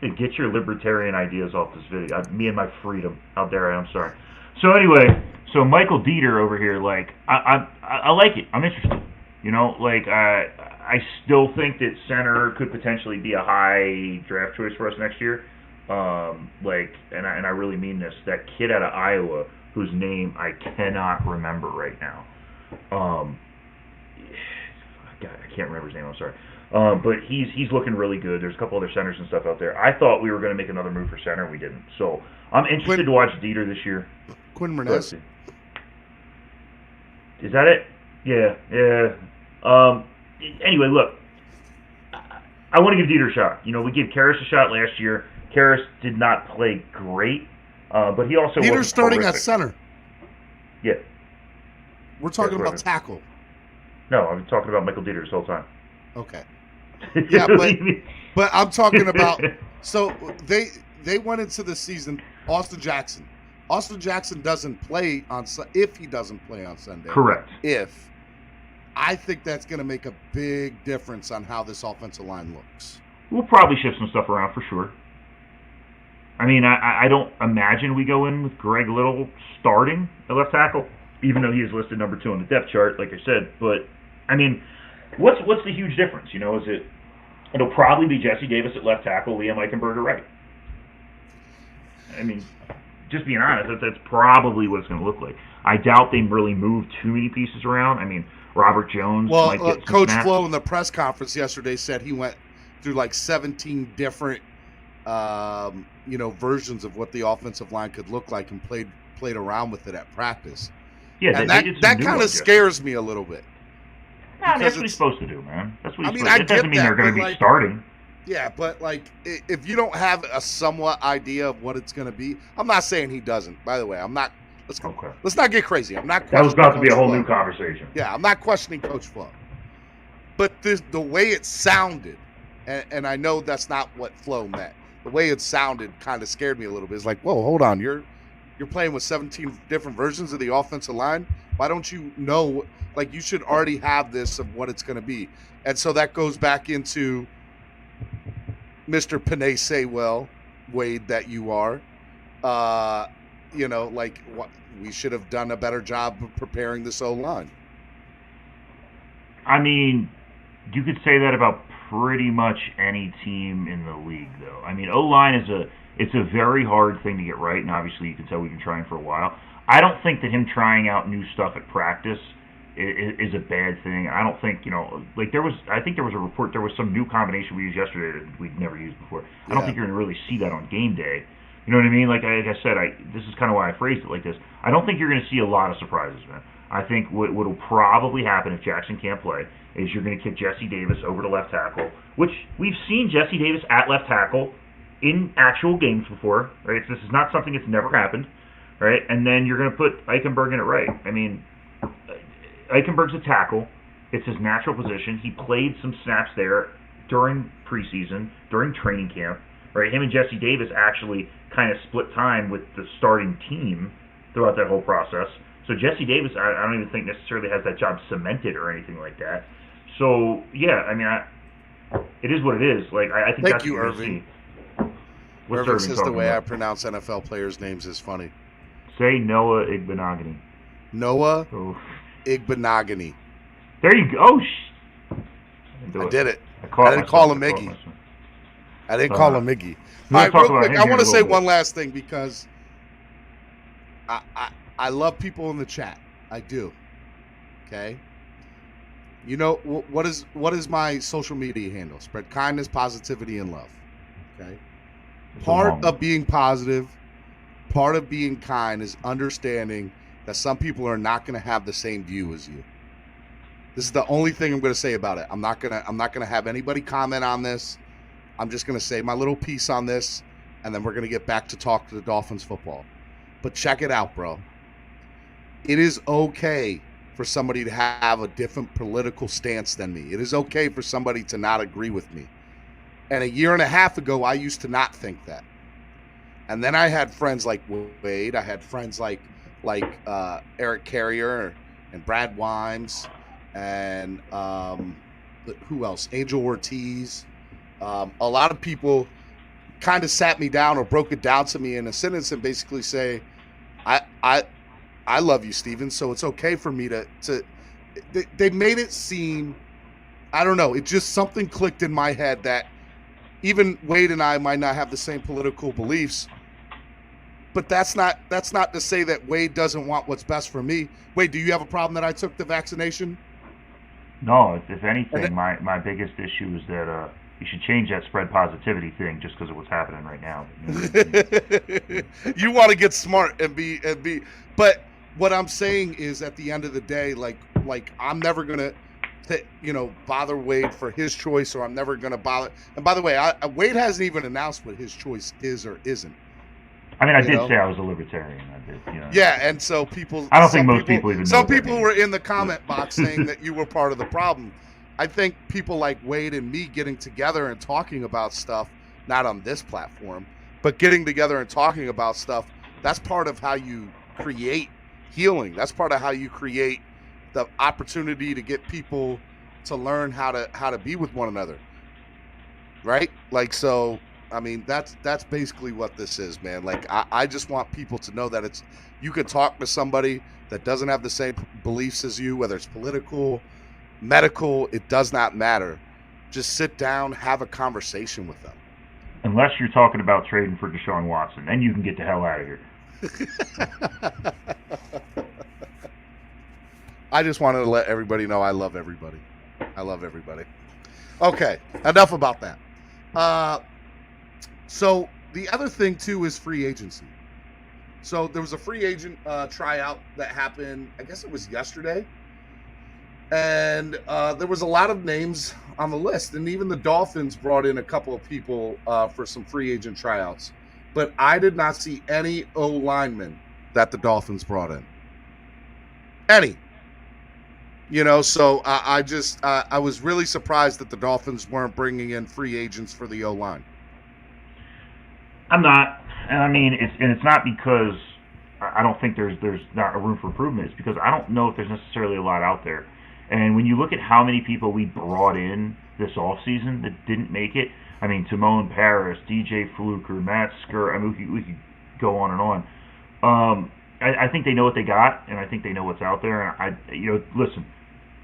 Hey, get your libertarian ideas off this video. Me and my freedom. How dare I? I'm sorry. So anyway, Michael Dieter over here, like I like it. I'm interested. I still think that center could potentially be a high draft choice for us next year. And I really mean this. That kid out of Iowa, whose name I cannot remember right now. God, I can't remember his name. I'm sorry. But he's looking really good. There's a couple other centers and stuff out there. I thought we were going to make another move for center, and we didn't. So I'm interested to watch Dieter this year. Quinn Mernez. Is that it? Yeah. Anyway, look, I want to give Dieter a shot. We gave Karras a shot last year. Karras did not play great, but he also Dieter's starting horrific. at center. Yeah. We're talking about tackle. No, I'm talking about Michael Dieter this whole time. Okay. Yeah, but I'm talking about. So they went into the season. Austin Jackson doesn't play if he doesn't play on Sunday. Correct. I think that's going to make a big difference on how this offensive line looks. We'll probably shift some stuff around for sure. I mean, I don't imagine we go in with Greg Little starting at left tackle, even though he is listed number 2 on the depth chart, like I said. But I mean, what's the huge difference? It'll probably be Jesse Davis at left tackle, Liam Eichenberger right. I mean, just being honest, that's probably what it's going to look like. I doubt they really move too many pieces around. I mean, Robert Jones might get some Coach snaps. Flo in the press conference yesterday said he went through like 17 different versions of what the offensive line could look like and played around with it at practice. Yeah, and that kind of scares me a little bit. Nah, that's what he's supposed to do, man. That's what he's supposed to do. It I doesn't mean they're going to be starting. Yeah, but if you don't have a somewhat idea of what it's going to be, I'm not saying he doesn't. By the way, I'm not. Let's not get crazy. I'm not. That was about to be a whole new conversation. Yeah, I'm not questioning Coach Flo, but the way it sounded, and I know that's not what Flo meant. The way it sounded kind of scared me a little bit. It's like, whoa, hold on, you're you're playing with 17 different versions of the offensive line. Why don't you know? Like, you should already have this of what it's going to be. And so that goes back into Mr. Panay Saywell, Wade, that you are. We should have done a better job of preparing this O-line. I mean, you could say that about pretty much any team in the league, though. I mean, O-line it's a very hard thing to get right, and obviously you can tell we've been trying for a while. I don't think that him trying out new stuff at practice is a bad thing. I don't think, I think there was a report, there was some new combination we used yesterday that we'd never used before. I don't think you're going to really see that on game day. You know what I mean? Like I said, this is kind of why I phrased it like this. I don't think you're going to see a lot of surprises, man. I think what will probably happen if Jackson can't play is you're going to kick Jesse Davis over to left tackle, which we've seen Jesse Davis at left tackle in actual games before, right? So this is not something that's never happened, right? And then you're going to put Eichenberg in it right. I mean, Eichenberg's a tackle. It's his natural position. He played some snaps there during preseason, during training camp, right? Him and Jesse Davis actually kind of split time with the starting team throughout that whole process. So Jesse Davis, I don't even think necessarily has that job cemented or anything like that. So, yeah, I mean, it is what it is. Like, I think Thank that's you, what Irving. What's Irving says the way about? I pronounce NFL players' names is funny. Say Noah Igbenogany. Noah Oh. Igbenogany. There you go. I did it. I didn't call him Iggy. I didn't call him Iggy. All right, real quick, I want to say one last thing because I love people in the chat. I do. Okay? You know, what is my social media handle? Spread kindness, positivity, and love. Okay? Part of being positive, part of being kind is understanding that some people are not going to have the same view as you. This is the only thing I'm going to say about it. I'm not going to have anybody comment on this. I'm just going to say my little piece on this, and then we're going to get back to talk to the Dolphins football. But check it out, bro. It is okay for somebody to have a different political stance than me. It is okay for somebody to not agree with me. And a year and a half ago, I used to not think that. And then I had friends like Wade. I had friends like Eric Carrier and Brad Wimes and who else? Angel Ortiz. A lot of people kind of sat me down or broke it down to me in a sentence and basically say, I love you, Steven, so it's okay for me to they made it seem, I don't know, it just something clicked in my head that even Wade and I might not have the same political beliefs, but that's not to say that Wade doesn't want what's best for me. Wade, do you have a problem that I took the vaccination? No, if anything, my biggest issue is that you should change that spread positivity thing just because of what's happening right now. You want to get smart and be, but what I'm saying is at the end of the day, like I'm never gonna, bother Wade for his choice, or I'm never gonna bother. And by the way, Wade hasn't even announced what his choice is or isn't. I mean, I did say I was a libertarian. I did, Yeah, and so people. I don't think most people even know some what that people means. were in the comment box saying that you were part of the problem. I think people like Wade and me getting together and talking about stuff, not on this platform, but getting together and talking about stuff, that's part of how you create healing. That's part of how you create the opportunity to get people to learn how to be with one another. Right? Like, so, I mean, that's basically what this is, man. Like, I just want people to know that you can talk to somebody that doesn't have the same beliefs as you, whether it's political, medical, it does not matter. Just sit down, have a conversation with them. Unless you're talking about trading for Deshaun Watson, then you can get the hell out of here. I just wanted to let everybody know I love everybody. I love everybody. Okay, enough about that. So the other thing too is free agency. So there was a free agent tryout that happened, I guess it was yesterday. And there was a lot of names on the list. And even the Dolphins brought in a couple of people for some free agent tryouts. But I did not see any O-linemen that the Dolphins brought in. Any. So I was really surprised that the Dolphins weren't bringing in free agents for the O-line. I'm not. And I mean, it's not because I don't think there's not a room for improvement. It's because I don't know if there's necessarily a lot out there. And when you look at how many people we brought in this offseason that didn't make it, I mean, Timon Paris, DJ Fluker, Matt Skur, I mean, we could go on and on. I think they know what they got, and I think they know what's out there. And listen,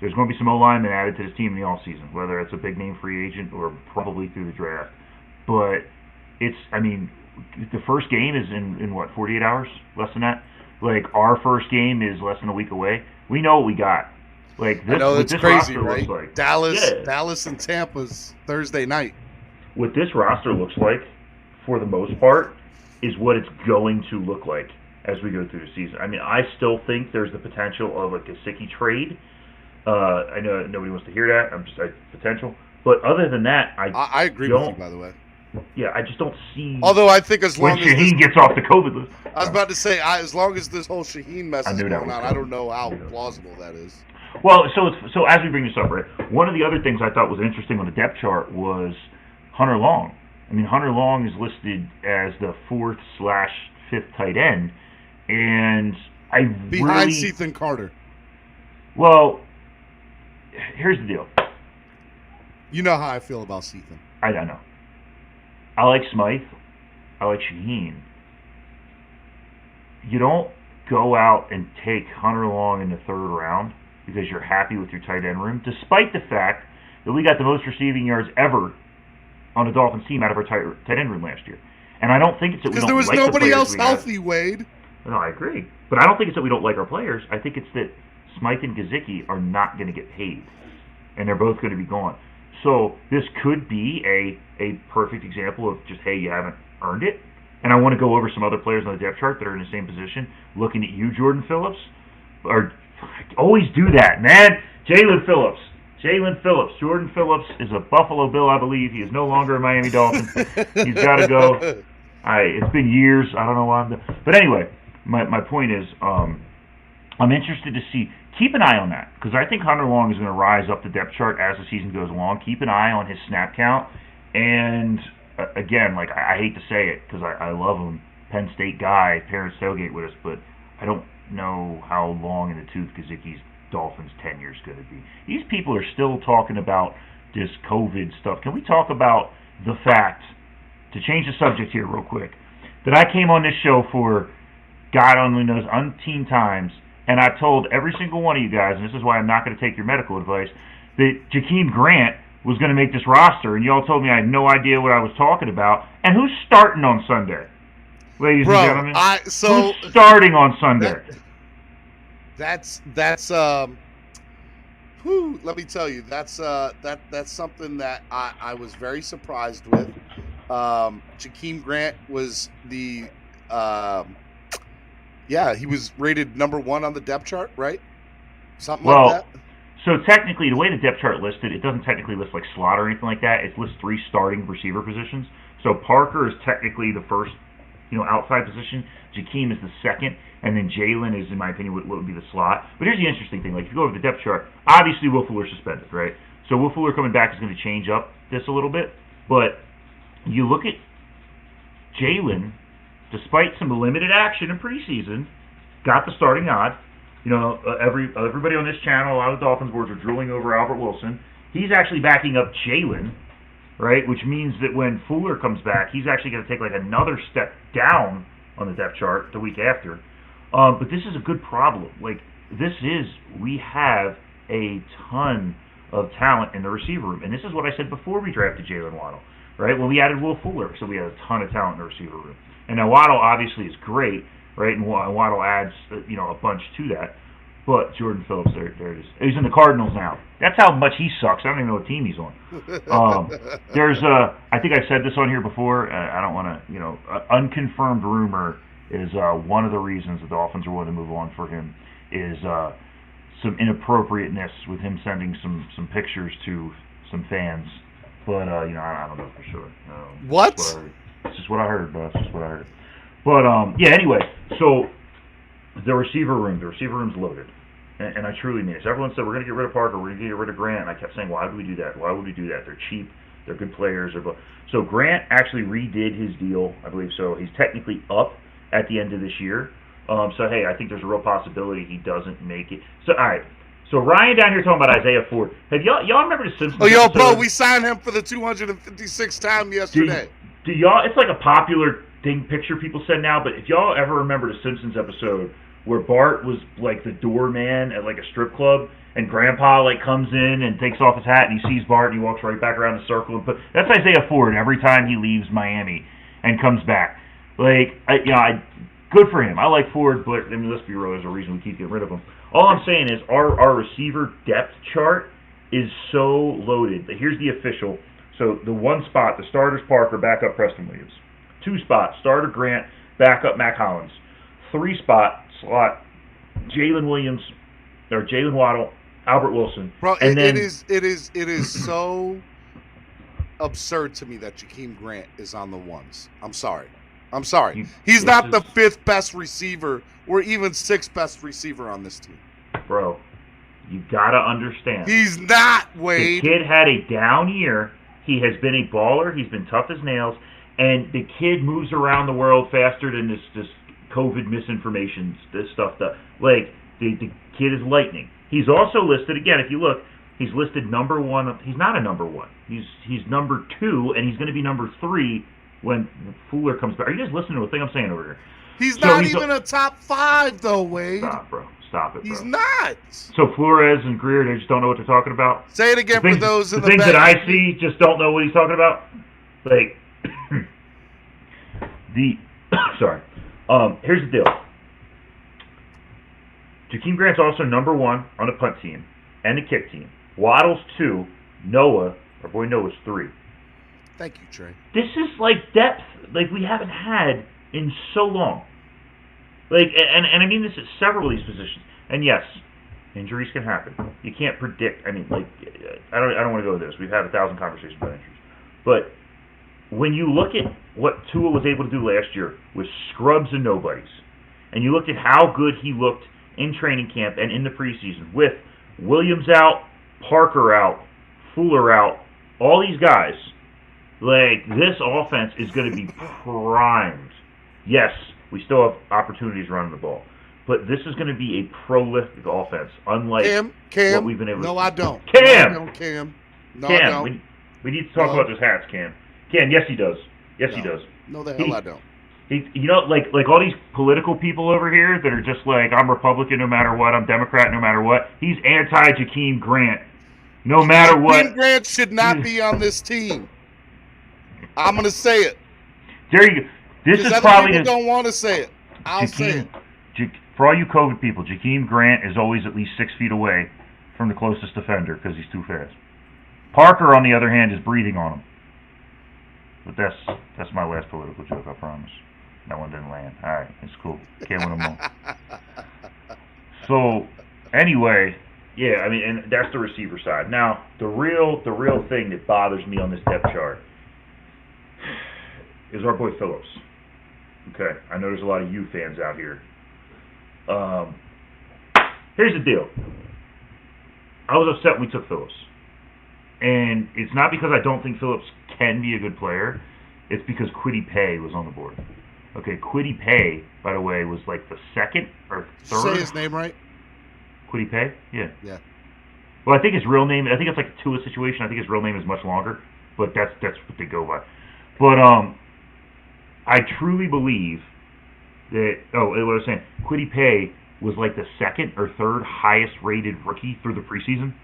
there's going to be some O-linemen added to this team in the offseason, whether it's a big-name free agent or probably through the draft. But the first game is in what, 48 hours? Less than that? Like, our first game is less than a week away. We know what we got. Like, this, I know, it's crazy, right? Like, Dallas and Tampa's Thursday night. What this roster looks like, for the most part, is what it's going to look like as we go through the season. I mean, I still think there's the potential of a Gesicki trade. I know nobody wants to hear that. I'm just potential. But other than that, I agree with you, by the way. Yeah, I just don't see. Although I think as long when Shaheen gets off the COVID list. I was about to say, as long as this whole Shaheen mess is going on, I don't know how plausible that is. Well, so as we bring this up, right, one of the other things I thought was interesting on the depth chart was Hunter Long. I mean, Hunter Long is listed as the 4th/5th tight end, and behind Ethan Carter. Well, here's the deal. You know how I feel about Ethan. I know. I like Smythe. I like Shaheen. You don't go out and take Hunter Long in the 3rd round because you're happy with your tight end room, despite the fact that we got the most receiving yards ever on the Dolphins team out of our tight end room last year. And I don't think it's that we don't like the players. Because there was nobody else healthy, Wade. No, I agree. But I don't think it's that we don't like our players. I think it's that Smythe and Gesicki are not going to get paid. And they're both going to be gone. So this could be a perfect example of just, hey, you haven't earned it. And I want to go over some other players on the depth chart that are in the same position. Looking at you, Jordan Phillips. I always do that, man. Jalen Phillips. Jordan Phillips is a Buffalo Bill, I believe. He is no longer a Miami Dolphin. He's got to go. It's been years. I don't know why I'm doing. But anyway, my point is, I'm interested to see. Keep an eye on that, because I think Hunter Long is going to rise up the depth chart as the season goes along. Keep an eye on his snap count. And, again, like, I hate to say it, because I love him. Penn State guy, parents tailgate with us, but I don't know how long in the tooth Gesicki's Dolphins tenure is going to be. These people are still talking about this COVID stuff. Can we talk about the fact, to change the subject here real quick, that I came on this show for God only knows umpteen times, and I told every single one of you guys, and this is why I'm not going to take your medical advice, that Jakeem Grant was going to make this roster, and y'all told me I had no idea what I was talking about. And who's starting on Sunday, ladies and gentlemen? Who's starting on Sunday? Let me tell you, that's something that I was very surprised with. Jakeem Grant was the he was rated number 1 on the depth chart, right? Something like that. So technically, the way the depth chart listed, it doesn't technically list like slot or anything like that. It lists 3 starting receiver positions. So Parker is technically the first, outside position. Jakeem is the second, and then Jalen is, in my opinion, what would be the slot. But here's the interesting thing: like, if you go over the depth chart, obviously Will Fuller suspended, right? So Will Fuller coming back is going to change up this a little bit. But you look at Jalen, despite some limited action in preseason, got the starting nod. Everybody on this channel, a lot of Dolphins boards are drooling over Albert Wilson. He's actually backing up Jalen, right? Which means that when Fuller comes back, he's actually going to take like another step down on the depth chart the week after. But this is a good problem. We have a ton of talent in the receiver room. And this is what I said before we drafted Jalen Waddle, right? When we added Will Fuller, so we had a ton of talent in the receiver room. And now Waddle obviously is great, right? And Waddle adds, a bunch to that. But Jordan Phillips, there it is. He's in the Cardinals now. That's how much he sucks. I don't even know what team he's on. I think I've said this on here before. I don't want to, unconfirmed rumor is one of the reasons the Dolphins are willing to move on for him is some inappropriateness with him sending some pictures to some fans. But, I don't know for sure. What? It's just what I heard, bro. It's just what I heard. But, anyway, so the receiver room's loaded. And I truly mean it. So everyone said, we're going to get rid of Parker, we're going to get rid of Grant. And I kept saying, why would we do that? Why would we do that? They're cheap. They're good players. So Grant actually redid his deal, I believe so. He's technically up at the end of this year. So, hey, I think there's a real possibility he doesn't make it. So, all right. So, Ryan down here talking about Isaiah Ford. Have y'all remember the Simpsons? Oh, yo, episode? bro, we signed him for the 256th time yesterday. Do y'all? It's like a popular thing picture people send now, but if y'all ever remember the Simpsons episode where Bart was like the doorman at like a strip club, and Grandpa like comes in and takes off his hat and he sees Bart and he walks right back around the circle and that's Isaiah Ford every time he leaves Miami and comes back. Like, good for him. I like Ford, but I mean, let's be real, there's a reason we keep getting rid of him. All I'm saying is our receiver depth chart is so loaded. Here's the official. So the 1 spot, the starter's Parker, backup Preston Williams. 2 spot, starter Grant, backup Mac Hollins. 3 spot slot, Jalen Waddle, Albert Wilson. Bro, and it is so absurd to me that Jakeem Grant is on the ones. I'm sorry. He's not the 5th best receiver or even 6th best receiver on this team. Bro, you gotta understand. He's not, Wade. The kid had a down year. He has been a baller. He's been tough as nails. And the kid moves around the world faster than this COVID misinformation, this stuff. Like, the kid is lightning. He's also listed, again, if you look, he's listed number 1. He's not a number 1. He's number 2, and he's going to be number 3 when Fuller comes back. Are you just listening to the thing I'm saying over here? He's not even a top 5, though, Wade. Stop, bro. Stop it, bro. He's not. So Flores and Greer, they just don't know what they're talking about? Say it again for those in the things that I see just don't know what he's talking about? Like, sorry. Here's the deal. Jakeem Grant's also number 1 on the punt team and the kick team. Waddle's 2. Noah, our boy Noah's 3. Thank you, Trey. This is like depth like we haven't had in so long. Like, and I mean this at several of these positions. And yes, injuries can happen. You can't predict. I mean, like, I don't want to go with this. We've had 1,000 conversations about injuries. But when you look at what Tua was able to do last year with scrubs and nobodies, and you looked at how good he looked in training camp and in the preseason with Williams out, Parker out, Fuller out, all these guys, like, this offense is going to be primed. Yes, we still have opportunities running the ball, but this is going to be a prolific offense, unlike Cam, what we've been able to do. No, I don't. Cam! No, Cam. No, Cam, I don't. we need to talk about those hats, Cam. Cam, yes, he does. Yes, he does. No, the hell I don't. You know, like all these political people over here that are just like, I'm Republican no matter what, I'm Democrat no matter what. He's anti-Jakeem Grant no matter what. Jakeem Grant should not be on this team. I'm going to say it. There you go. This is other probably people don't want to say it. I'll say it. For all you COVID people, Jakeem Grant is always at least 6 feet away from the closest defender because he's too fast. Parker, on the other hand, is breathing on him. But that's my last political joke, I promise. That one didn't land. All right, it's cool. Can't win them all. So, anyway, yeah, I mean, and that's the receiver side. Now, the real thing that bothers me on this depth chart is our boy Phillips. Okay, I know there's a lot of you fans out here. Here's the deal. I was upset we took Phillips. And it's not because I don't think Phillips can be a good player. It's because Kwity Paye was on the board. Okay, Kwity Paye, by the way, was like the 2nd or 3rd. Say his name right. Kwity Paye? Yeah. Yeah. Well, I think his real name, I think it's like a Tua situation. I think his real name is much longer. But that's what they go by. But I truly believe that, what I was saying, Kwity Paye was like the 2nd or 3rd highest rated rookie through the preseason.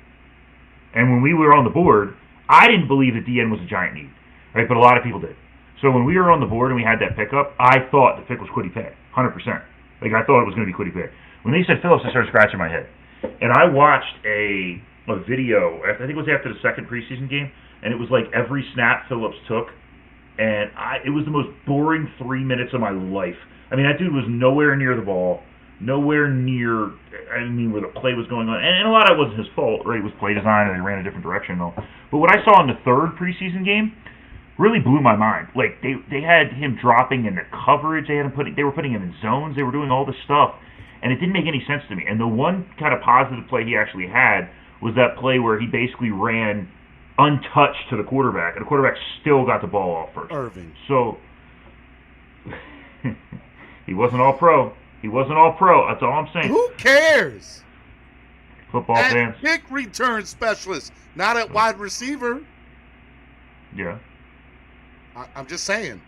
And when we were on the board, I didn't believe that DN was a giant need, right? But a lot of people did. So when we were on the board and we had that pickup, I thought the pick was Kwity Paye, 100%. Like, I thought it was going to be Kwity Paye. When they said Phillips, I started scratching my head. And I watched a video, I think it was after the 2nd preseason game, and it was like every snap Phillips took, and it was the most boring 3 minutes of my life. I mean, that dude was nowhere near the ball. Nowhere near, where the play was going on. And a lot of it wasn't his fault, right? It was play design, and they ran a different direction, though. But what I saw in the 3rd preseason game really blew my mind. Like, they had him dropping in the coverage. They were putting him in zones. They were doing all this stuff. And it didn't make any sense to me. And the one kind of positive play he actually had was that play where he basically ran untouched to the quarterback, and the quarterback still got the ball off first. Irving. So, he wasn't all pro. He wasn't all pro. That's all I'm saying. Who cares? Football At fans. kick return specialist, not at wide receiver. Yeah. I'm just saying.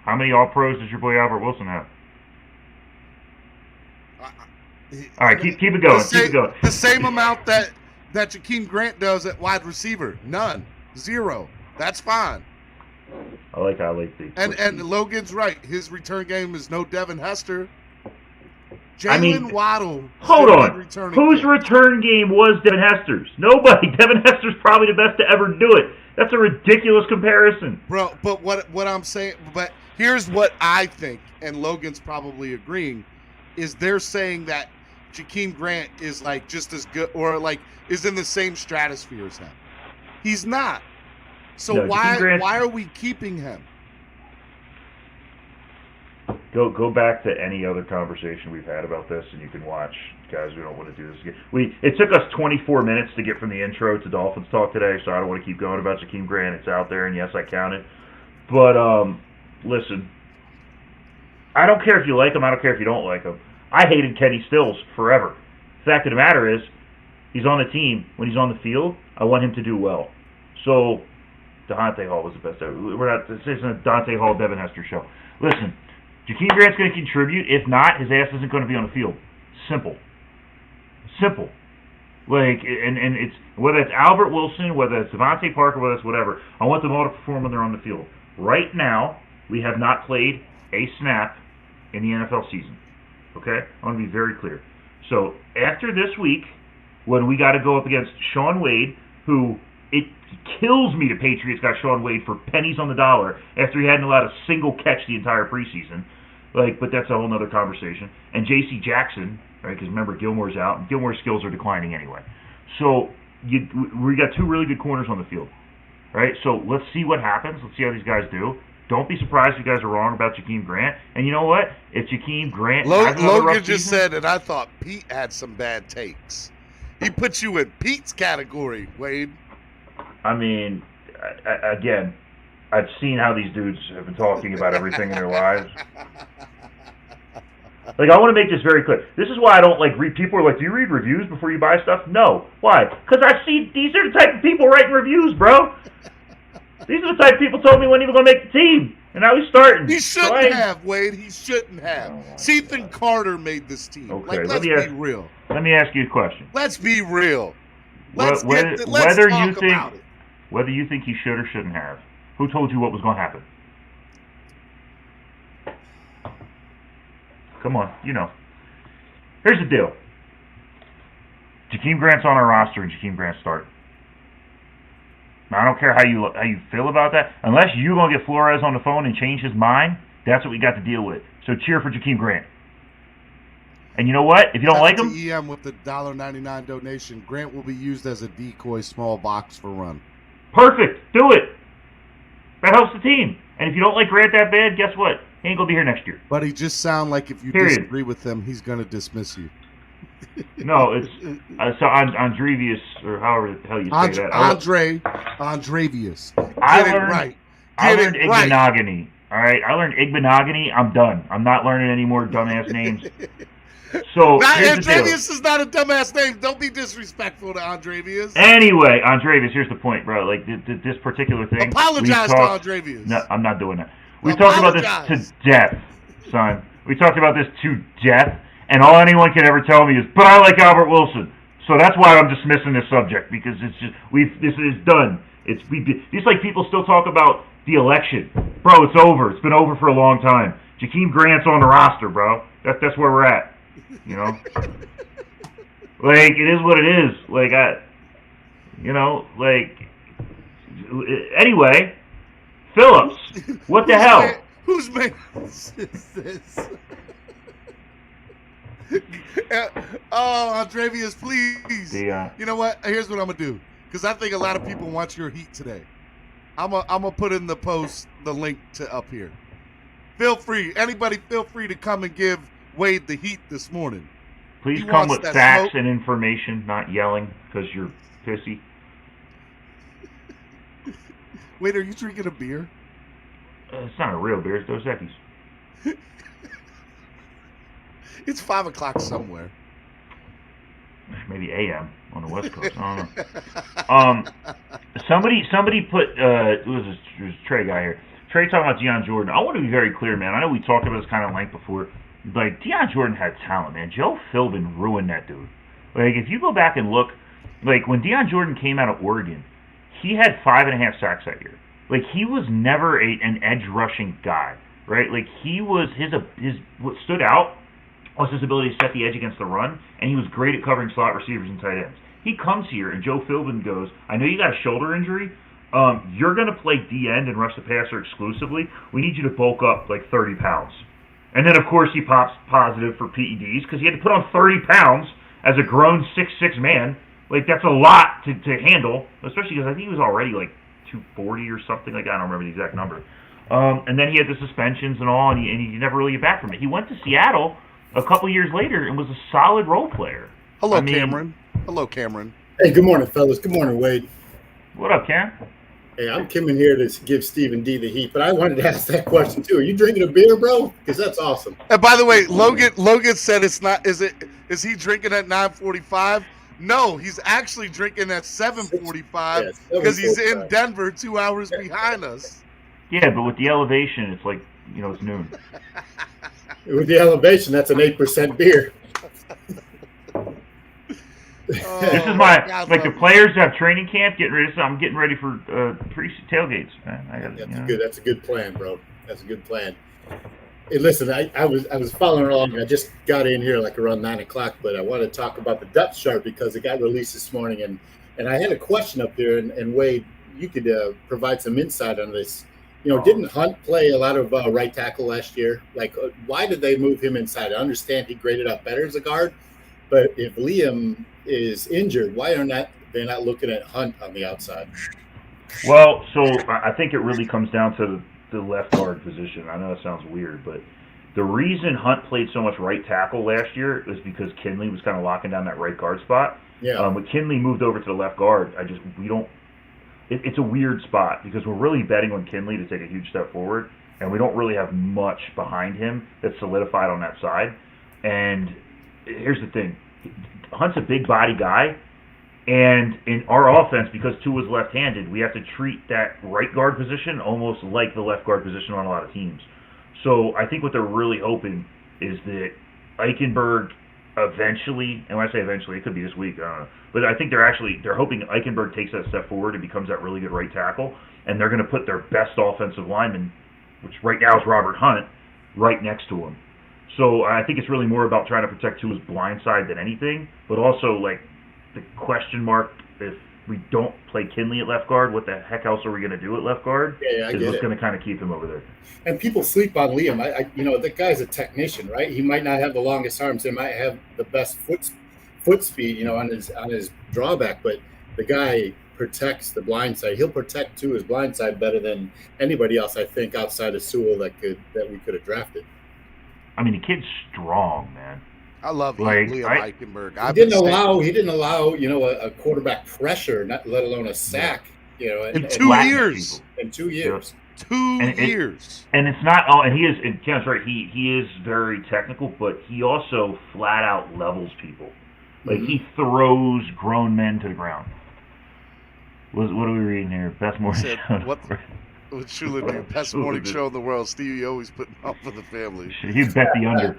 How many all pros does your boy Albert Wilson have? All right, keep it going. Keep it going. The same amount that Jakeem Grant does at wide receiver. None. 0. That's fine. I like how late they. And Logan's right. His return game is no Devin Hester. Jalen Waddle. Hold on. Whose return game was Devin Hester's? Nobody. Devin Hester's probably the best to ever do it. That's a ridiculous comparison. Bro, but what I'm saying, but here's what I think, and Logan's probably agreeing, is they're saying that Jakeem Grant is like just as good or like is in the same stratosphere as him. He's not. So No, why are we keeping him? Go back to any other conversation we've had about this, and you can watch. Guys, we don't want to do this again. It took us 24 minutes to get from the intro to Dolphins talk today, so I don't want to keep going about Jakeem Grant. It's out there, and yes, I counted. But listen, I don't care if you like him. I don't care if you don't like him. I hated Kenny Stills forever. The fact of the matter is, he's on the team. When he's on the field, I want him to do well. So, Dante Hall was the best ever. This isn't a Dante Hall, Devin Hester show. Listen, Jakeem Grant's going to contribute. If not, his ass isn't going to be on the field. Simple. Like, and it's whether it's Albert Wilson, whether it's Devontae Parker, whether it's whatever, I want them all to perform when they're on the field. Right now, we have not played a snap in the NFL season. Okay? I want to be very clear. So, after this week, when we got to go up against Sean Wade, who it kills me the Patriots got Sean Wade for pennies on the dollar after he hadn't allowed a single catch the entire preseason. Like, but that's a whole other conversation. And J.C. Jackson, right? Because remember, Gilmore's out, and Gilmore's skills are declining anyway. So we got two really good corners on the field, right? So let's see what happens. Let's see how these guys do. Don't be surprised if you guys are wrong about Jakeem Grant. And you know what? If Jakeem Grant Logan just said, and I thought Pete had some bad takes. He put you in Pete's category, Wade. I mean, again, I've seen how these dudes have been talking about everything in their lives. Like, I want to make this very clear. This is why I don't like read. People are like, do you read reviews before you buy stuff? No. Why? Because I see these are the type of people writing reviews, bro. These are the type of people told me when he was going to make the team. And now he's starting. He shouldn't have, Wade. He shouldn't have. Ethan Carter made this team. Okay, like, let's be real. Let me ask you a question. Let's be real. Let's talk about it. Whether you think he should or shouldn't have, who told you what was going to happen? Come on, you know. Here's the deal. Jakeem Grant's on our roster, and Jakeem Grant's starting. Now, I don't care how you feel about that. Unless you're going to get Flores on the phone and change his mind, that's what we got to deal with. So cheer for Jakeem Grant. And you know what? If you don't like him... EM with the $1.99 donation, Grant will be used as a decoy small box for run. Perfect. Do it. That helps the team. And if you don't like Grant that bad, guess what? He ain't going to be here next year. But he just sound like if you disagree with him, he's going to dismiss you. No, it's so Andrevius, or however the hell you say that. Andrevius. I learned Igbenogany. All right, I learned Igbenogany. I'm done. I'm not learning any more dumbass names. So Andrevius is not a dumbass name. Don't be disrespectful to Andrevius. Anyway, Andrevius, here's the point, bro. Like this particular thing. Apologize to Andrevius. No, I'm not doing that. We talked about this to death, son. We talked about this to death. And all anyone can ever tell me is, but I like Albert Wilson. So that's why I'm dismissing this subject, because it's just, this is done. It's like people still talk about the election. Bro, it's over. It's been over for a long time. Jakeem Grant's on the roster, bro. That's where we're at. You know? Like, it is what it is. Like, anyway, Phillips. What the hell? Whose man is this? Andrevius, please. You know what? Here's what I'm gonna do, because I think a lot of people want your heat today. I'm gonna put in the post the link to up here. Anybody feel free to come and give Wade the heat this morning. Please come with facts and information, not yelling because you're pissy. Wait, are you drinking a beer? It's not a real beer. It's Dos Equis. It's 5 o'clock somewhere. Maybe AM on the West Coast. I don't know. Somebody put it was a Trey guy here. Trey talking about Deion Jordan. I want to be very clear, man. I know we talked about this kind of length before. Like, Deion Jordan had talent, man. Joe Philbin ruined that dude. Like, if you go back and look, like, when Deion Jordan came out of Oregon, he had 5.5 sacks that year. Like, he was never an edge rushing guy, right? Like, he was what stood out was his ability to set the edge against the run, and he was great at covering slot receivers and tight ends. He comes here, and Joe Philbin goes, I know you got a shoulder injury. You're going to play D-end and rush the passer exclusively. We need you to bulk up like 30 pounds. And then, of course, he pops positive for PEDs because he had to put on 30 pounds as a grown 6'6" man. Like, that's a lot to handle, especially because I think he was already like 240 or something like that. I don't remember the exact number. And then he had the suspensions and all, and he never really got back from it. He went to Seattle a couple years later and was a solid role player. Hello, Cameron. Hello, Cameron. Hey, good morning, fellas. Good morning, Wade. What up, Cam? Hey, I'm coming here to give Stephen D the heat, but I wanted to ask that question too. Are you drinking a beer, bro? Because that's awesome. And by the way, Logan said it's not. Is he drinking at 9:45? No, he's actually drinking at 7:45 because he's in Denver, 2 hours behind us. Yeah, but with the elevation, it's like, it's noon. With the elevation, that's an 8% beer. This is the players have training camp getting ready. I'm getting ready for tailgates, man. That's a good plan, bro. That's a good plan. Hey, listen, I was following along. I just got in here like around 9 o'clock, but I want to talk about the depth chart because it got released this morning, and I had a question up here, and Wade, you could provide some insight on this. Didn't Hunt play a lot of right tackle last year? Like, why did they move him inside? I understand he graded up better as a guard, but if Liam is injured, why are they not looking at Hunt on the outside? Well, so I think it really comes down to the left guard position. I know that sounds weird, but the reason Hunt played so much right tackle last year was because Kinley was kind of locking down that right guard spot. Yeah. When Kinley moved over to the left guard, it's a weird spot because we're really betting on Kinley to take a huge step forward, and we don't really have much behind him that's solidified on that side. And here's the thing. Hunt's a big body guy, and in our offense, because Tua's left-handed, we have to treat that right guard position almost like the left guard position on a lot of teams. So I think what they're really hoping is that Eichenberg eventually, and when I say eventually, it could be this week, I don't know, but I think they're hoping Eichenberg takes that step forward and becomes that really good right tackle, and they're going to put their best offensive lineman, which right now is Robert Hunt, right next to him. So I think it's really more about trying to protect Tua's blind side than anything, but also like the question mark if we don't play Kinley at left guard, what the heck else are we going to do at left guard? Yeah, I get it. What's going to kind of keep him over there. And people sleep on Liam. The guy's a technician, right? He might not have the longest arms. He might have the best foot speed, on his drawback, but the guy protects the blind side. He'll protect Tua's blind side better than anybody else, I think, outside of Sewell that we could have drafted. I mean, the kid's strong, man. I love Liam Eichenberg. He didn't allow a quarterback pressure, let alone a sack. In 2 years. In 2 years. Yeah. 2 years. And it's not. And he is. And Ken's right. He is very technical, but he also flat out levels people. Like he throws grown men to the ground. What are we reading here? Best morning show. What truly the best morning show in the world? Stevie always putting up for the family. He bet the under.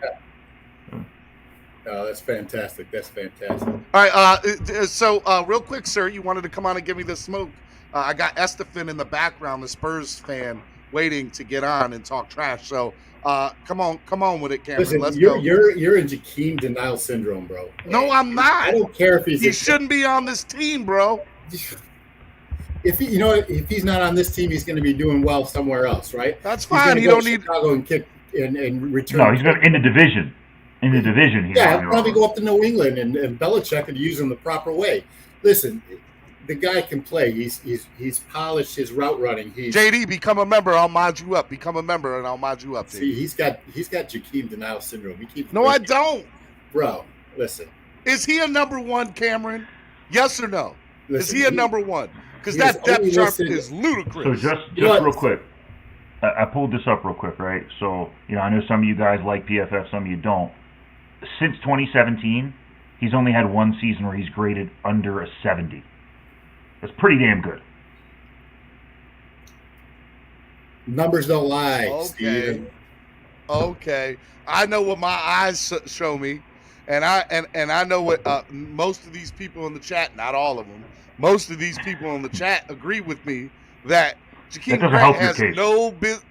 Oh, that's fantastic. That's fantastic. All right. So real quick, sir, you wanted to come on and give me the smoke. I got Estefan in the background, the Spurs fan, waiting to get on and talk trash. So come on with it, Cameron. Listen, let's go. You're in Jakeem denial syndrome, bro. No, I'm not. I don't care if he shouldn't be on this team, bro. If he's not on this team, he's going to be doing well somewhere else, right? That's fine. He don't need Chicago and kick and return. No, he's going in the division. In the division, he'll probably go up to New England and Belichick could use him the proper way. Listen, the guy can play. He's polished his route running. JD, become a member. I'll mod you up. Become a member, and I'll mod you up. JD. See, he's got Jakeem denial syndrome. I don't, bro. Listen, is he a number one, Cameron? Yes or no? Listen, is he a number one? Because that depth chart is ludicrous. So just real quick, I pulled this up real quick, right? So I know some of you guys like PFF, some of you don't. since 2017, he's only had one season where he's graded under a 70. That's pretty damn good. Numbers don't lie, Okay. Steve. Okay, I know what my eyes show me, and I know what most of these people in the chat, not all of them, most of these people in the chat agree with me that Jakeem Grant has no business.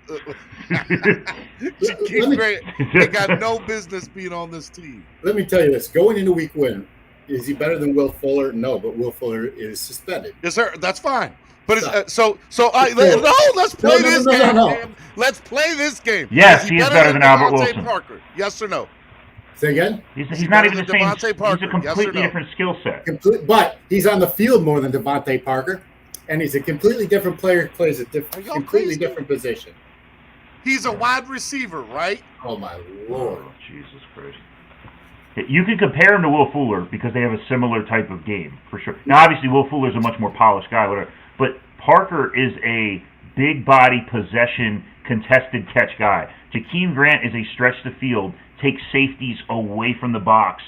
Jakeem Grant ain't got no business being on this team. Let me tell you this: going into week one, is he better than Will Fuller? No, but Will Fuller is suspended. Yes, sir. That's fine. But it's, let's play this game. Man. Let's play this game. Yes, he is better than Albert Wilson. Parker. Yes or no? Say again? He's not even the same. He's a completely different skill set. But he's on the field more than Devontae Parker, and he's a completely different player. Plays a completely different position. He's a wide receiver, right? Oh my Lord! Oh, Jesus Christ! You can compare him to Will Fuller because they have a similar type of game for sure. Now, obviously, Will Fuller is a much more polished guy, whatever. But Parker is a big body possession contested catch guy. Jakeem Grant is a stretch the field, take safeties away from the box,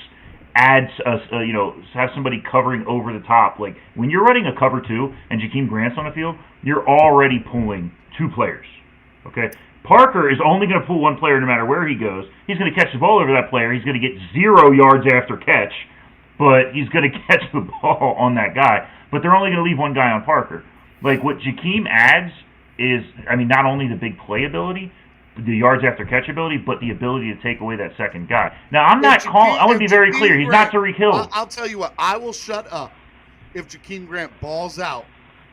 adds have somebody covering over the top. Like when you're running a cover 2 and Jakeem Grant's on the field, you're already pulling 2 players. Okay. Parker is only going to pull 1 player no matter where he goes. He's going to catch the ball over that player. He's going to get 0 yards after catch, but he's going to catch the ball on that guy. But they're only going to leave 1 guy on Parker. Like what Jakeem adds is, not only the big play ability, the yards after catch ability, but the ability to take away that second guy. Now, I'm not calling. I want to be very clear. He's not Tariq Hill. I'll tell you what. I will shut up if Jakeem Grant balls out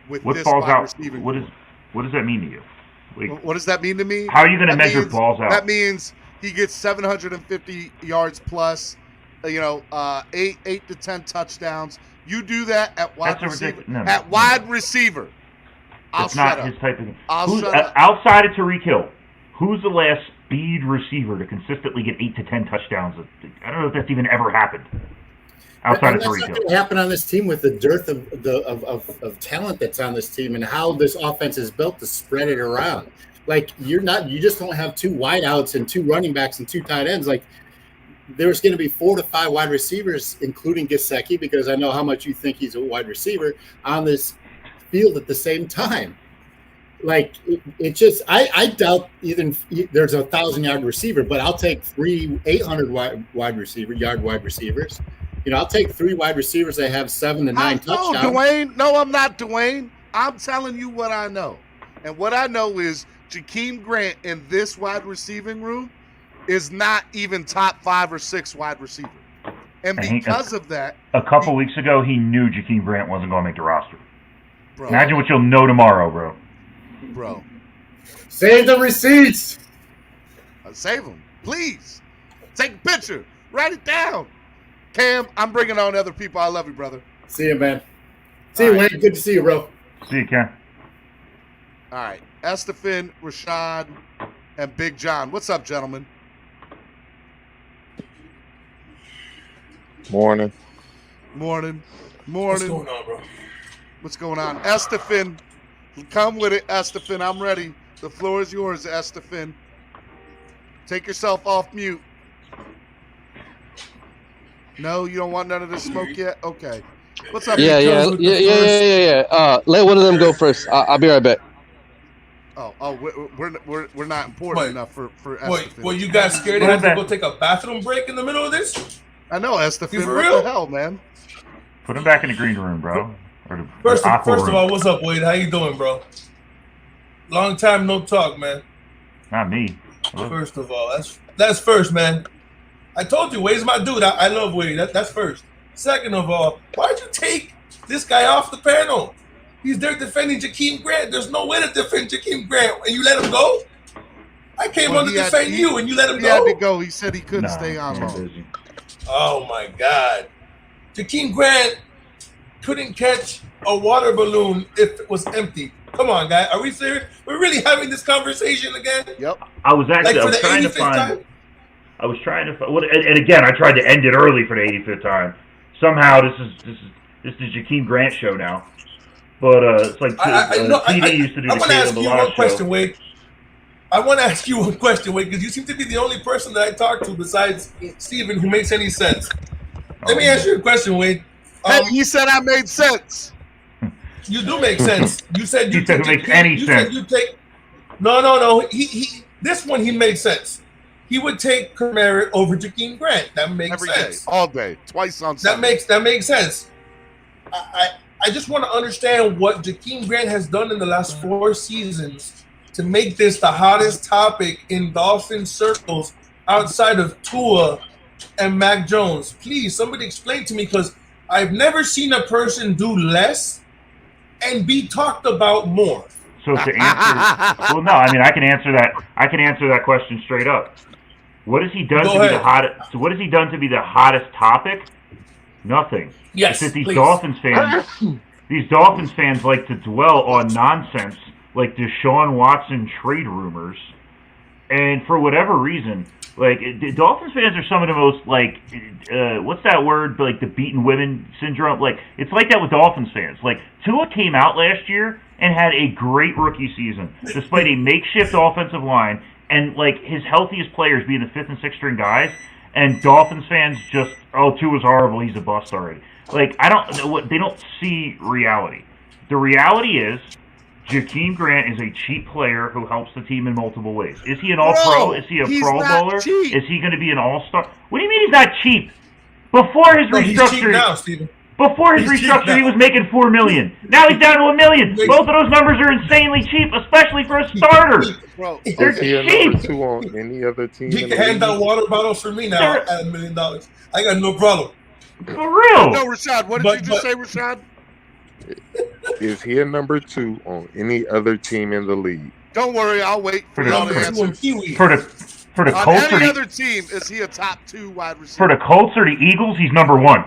with what this balls wide out? receiving. What does that mean to you? Like, what does that mean to me? How are you going to measure balls out? That means he gets 750 yards plus, 8 to 10 touchdowns. You do that at wide receiver. Wide receiver. That's not his type of game. I'll shut up. Outside of Tariq Hill, who's the last speed receiver to consistently get 8 to 10 touchdowns? I don't know if that's even ever happened. Outside of Tariq Hill. That's not going to happen on this team with the dearth of talent that's on this team and how this offense is built to spread it around. Like you just don't have 2 wideouts and 2 running backs and 2 tight ends. Like there's going to be 4 to 5 wide receivers, including Gesicki, because I know how much you think he's a wide receiver on this field at the same time. Like it just, I doubt even there's a 1,000-yard receiver, but I'll take 3 800 wide receivers. I'll take 3 wide receivers that have 7 to 9 touchdowns. Dwayne. No, I'm not Dwayne. I'm telling you what I know. And what I know is Jakeem Grant in this wide receiving room is not even top 5 or 6 wide receiver. And because of that, a couple weeks ago, he knew Jakeem Grant wasn't going to make the roster. Bro, imagine what you'll know tomorrow, bro. Bro. Save the receipts. Save them. Please. Take a picture. Write it down. Cam, I'm bringing on other people. I love you, brother. See you, man. See you, Wayne. Good to see you, bro. See you, Cam. All right. Estefan, Rashad, and Big John. What's up, gentlemen? Morning. What's going on, bro? What's going on? Estefan, come with it, Estefan. I'm ready. The floor is yours, Estefan. Take yourself off mute. No, you don't want none of this smoke yet? Okay. What's up? Yeah. Let one of them go first. I'll be right back. We're not important enough for Estefan. Wait, you guys scared to have to go take a bathroom break in the middle of this? I know, Estefan. For what real? the hell, man? Put him back in the green room, bro. First of all, what's up, Wade? How you doing, bro? Long time no talk, man. Not me. Hello? First of all, that's first, man. I told you, Wade's my dude. I love Wade. That's first. Second of all, why'd you take this guy off the panel? He's there defending Jakeem Grant. There's no way to defend Jakeem Grant, and you let him go? I came on to defend you, and you let him go? He had to go. He said he couldn't stay on long. Oh, my God. Jakeem Grant couldn't catch a water balloon if it was empty. Come on, guy. Are we serious? We're really having this conversation again? Yep. I was trying to find. And again, I tried to end it early for the 85th time. Somehow, this is Jakeem Grant show now. But it's like TD used to do the Caleb I want to ask you one question, Wade. I want to ask you one question, Wade, because you seem to be the only person that I talk to besides Steven who makes any sense. Let me ask you a question, Wade. Hey, you said I made sense. You do make sense. You said you said it makes any sense. No. He this one he made sense. He would take Merritt over Jakeem Grant. That makes Every sense. day, all day, twice on That Sunday. makes sense. I just want to understand what Jakeem Grant has done in the last 4 seasons to make this the hottest topic in Dolphin circles outside of Tua and Mac Jones. Please, somebody explain to me, because I've never seen a person do less and be talked about more. So to answer, well, no, I mean I can answer that. I can answer that question straight up. What has he done to be the hottest? So what has he done to be the hottest topic? Nothing. Yes, it's that please. These Dolphins fans like to dwell on nonsense like Deshaun Watson trade rumors, and for whatever reason, like Dolphins fans are some of the most like what's that word? Like the beaten women syndrome. Like it's like that with Dolphins fans. Like Tua came out last year and had a great rookie season despite a makeshift offensive line and like his healthiest players being the 5th and 6th string guys. And Dolphins fans just, Tua's horrible. He's a bust already. Like I don't know what they don't see reality. The reality is, Jakeem Grant is a cheap player who helps the team in multiple ways. Is he an all-pro? Is he a Pro Bowler? Cheap. Is he going to be an all-star? What do you mean he's not cheap? Before his He's cheap restructuring, now, Steven. before his He's cheap restructuring, now. he was making $4 million. Now he's down to $1 million. Both of those numbers are insanely cheap, especially for a starter. Bro, They're Is he a cheap. number 2 on any other team You in can the hand league? out water bottles for me now at $1 million. I got no problem. For real. no, Rashad, what did you just say, Rashad? Is he a number 2 on any other team in the league? Don't worry, I'll wait for y'all to Number 2 answer. on Kiwi. For the On Colts or any the, other team, is he a top 2 wide for receiver? the Colts or the Eagles, he's number 1.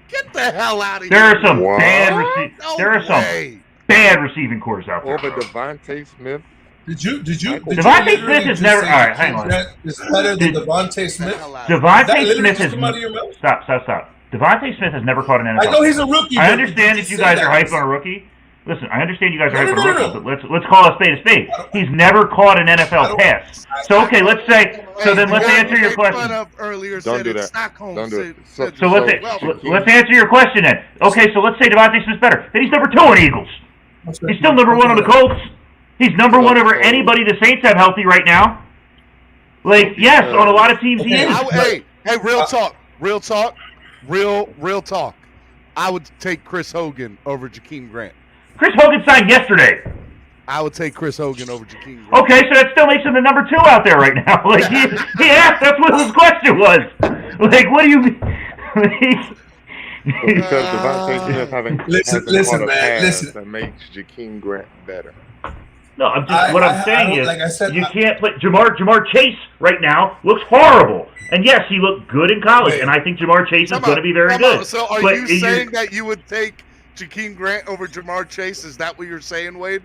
Get the hell out of There here. are some What? bad No there are some way. bad receiving cores out there. Over bro. Devontae Smith? Did you Devontae literally Smith has just never- say all right, hang on. That is better than Did- Devontae Get the Smith? hell out of here. That Devontae literally Smith just has come out of your mouth? stop. Devontae Smith has never caught an NFL. I know he's a rookie. I but understand you that you say guys that. are hyped on a rookie. Listen, I understand you guys are hyped on a No. rookie, but let's call a spade a spade. He's never caught an NFL pass. So okay, let's say. So then let's answer your question. Earlier Don't said do it's that. Stockholm Don't do it. syndrome. So let's answer your question then. Okay, so let's say Devontae Smith's better. Then he's number 2 on Eagles. He's still number 1 on the Colts. He's number 1 over anybody the Saints have healthy right now. Like, yes, on a lot of teams he is. Hey, real talk. I would take Chris Hogan over Jakeem Grant. Chris Hogan signed yesterday. I would take Chris Hogan over Jakeem Grant. Okay, so that still makes him the number 2 out there right now. Like he asked, that's what his question was. Like, what do you mean? Because Devontae Smith hasn't Listen, caught a man, pass listen. that makes Jakeem Grant better. No, I'm saying is, like I said, you can't put Jamar Chase right now looks horrible. And yes, he looked good in college, and I think Jamar Chase is going to be very good. So are But you saying that you would take Jakeem Grant over Jamar Chase? Is that what you're saying, Wade?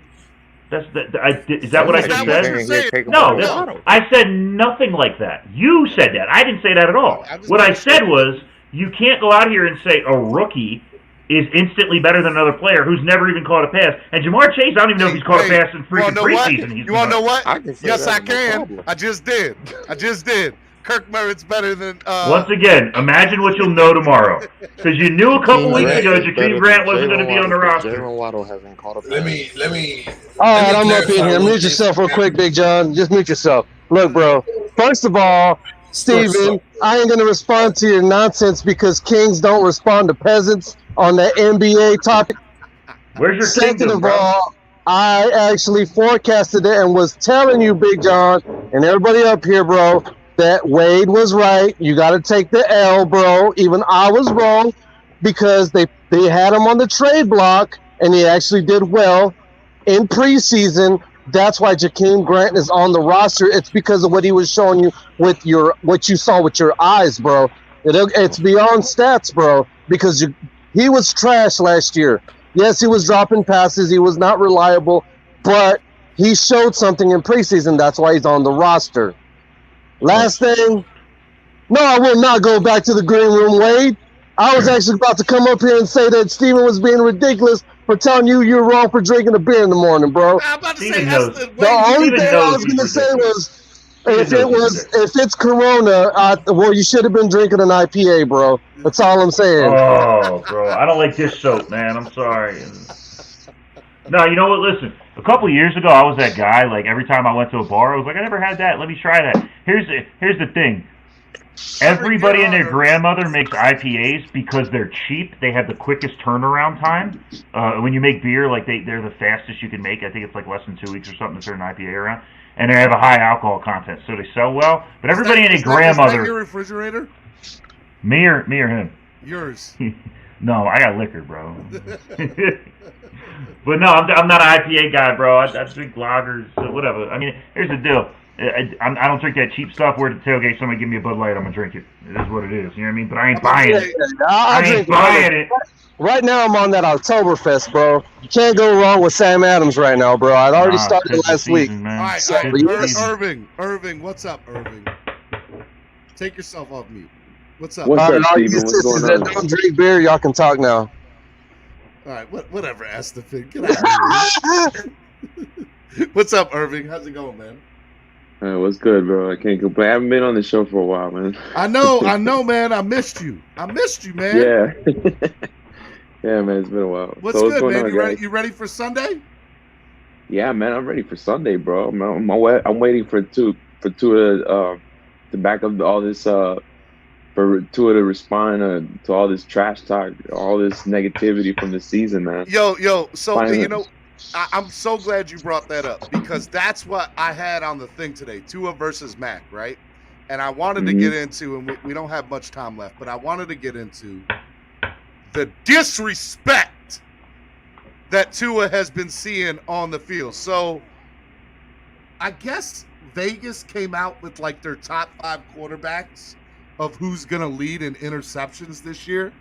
Is that what I just said? No, I said nothing like that. You said that. I didn't say that at all. What I said was, you can't go out here and say a rookie is instantly better than another player who's never even caught a pass. And Jamar Chase, I don't even know if he's caught a pass in freaking preseason. You want to know what? Yes, I no can. problem. I just did. Kirk Merritt's better than. Once again, imagine what you'll know tomorrow. Because you knew a couple weeks ago Jakeem Grant wasn't going to be on the roster. Jalen Waddle hasn't caught a pass. Let me. All right, I'm up in here. Mute yourself real quick, Big John. Just mute yourself. Look, bro. First of all, Steven, I ain't going to respond to your nonsense because kings don't respond to peasants on that NBA topic. Where's your Second kingdom, of bro? all, I actually forecasted it and was telling you, Big John, and everybody up here, bro, that Wade was right. You got to take the L, bro. Even I was wrong because they had him on the trade block, and he actually did well in preseason. That's why Jakeem Grant is on the roster. It's because of what he was showing you with what you saw with your eyes, bro. It's beyond stats, bro, because he was trash last year. Yes, he was dropping passes. He was not reliable, but he showed something in preseason. That's why he's on the roster. Last thing, no, I will not go back to the green room, Wade. I was actually about to come up here and say that Steven was being ridiculous for telling you you're wrong for drinking a beer in the morning, bro. I'm about to say, Steven that's knows. The only thing I was going to say was, if it's Corona, well, you should have been drinking an IPA, bro. That's all I'm saying. Oh, bro, I don't like dish soap, man. I'm sorry. No, you know what? Listen, a couple years ago, I was that guy. Like every time I went to a bar, I was like, I never had that. Let me try that. Here's the thing. Everybody and their grandmother makes IPAs because they're cheap. They have the quickest turnaround time. When you make beer, like they're the fastest you can make. I think it's like less than 2 weeks or something to turn an IPA around. And they have a high alcohol content, so they sell well. But everybody and their grandmother. Is that your refrigerator? Me or him? Yours. No, I got liquor, bro. But no, I'm not an IPA guy, bro. I drink lagers, so whatever. I mean, here's the deal. I don't drink that cheap stuff where at the tailgate somebody give me a Bud Light, I'm going to drink it. It is what it is. You know what I mean? But I ain't buying it. I ain't buying it. Right now, I'm on that Oktoberfest, bro. You can't go wrong with Sam Adams right now, bro. I'd already started last week. All right, So, Irving, what's up, Irving? Take yourself off mute. What's up? What's up, Steven? What's going on? Don't drink beer. Y'all can talk now. All right, whatever, Astafin. Get out of here. What's up, Irving? How's it going, man? What's good, bro? I can't complain. I haven't been on the show for a while, man. I know, man. I missed you, man. Yeah. Yeah, man. It's been a while. What's good, man? You ready for Sunday? Yeah, man. I'm ready for Sunday, bro. I'm waiting for Tua to back up all this for Tua to respond to all this trash talk, all this negativity from the season, man. Yo. So finally. I'm so glad you brought that up because that's what I had on the thing today, Tua versus Mac, right? And I wanted to get into, and we don't have much time left, but I wanted to get into the disrespect that Tua has been seeing on the field. So I guess Vegas came out with like their top 5 quarterbacks of who's going to lead in interceptions this year.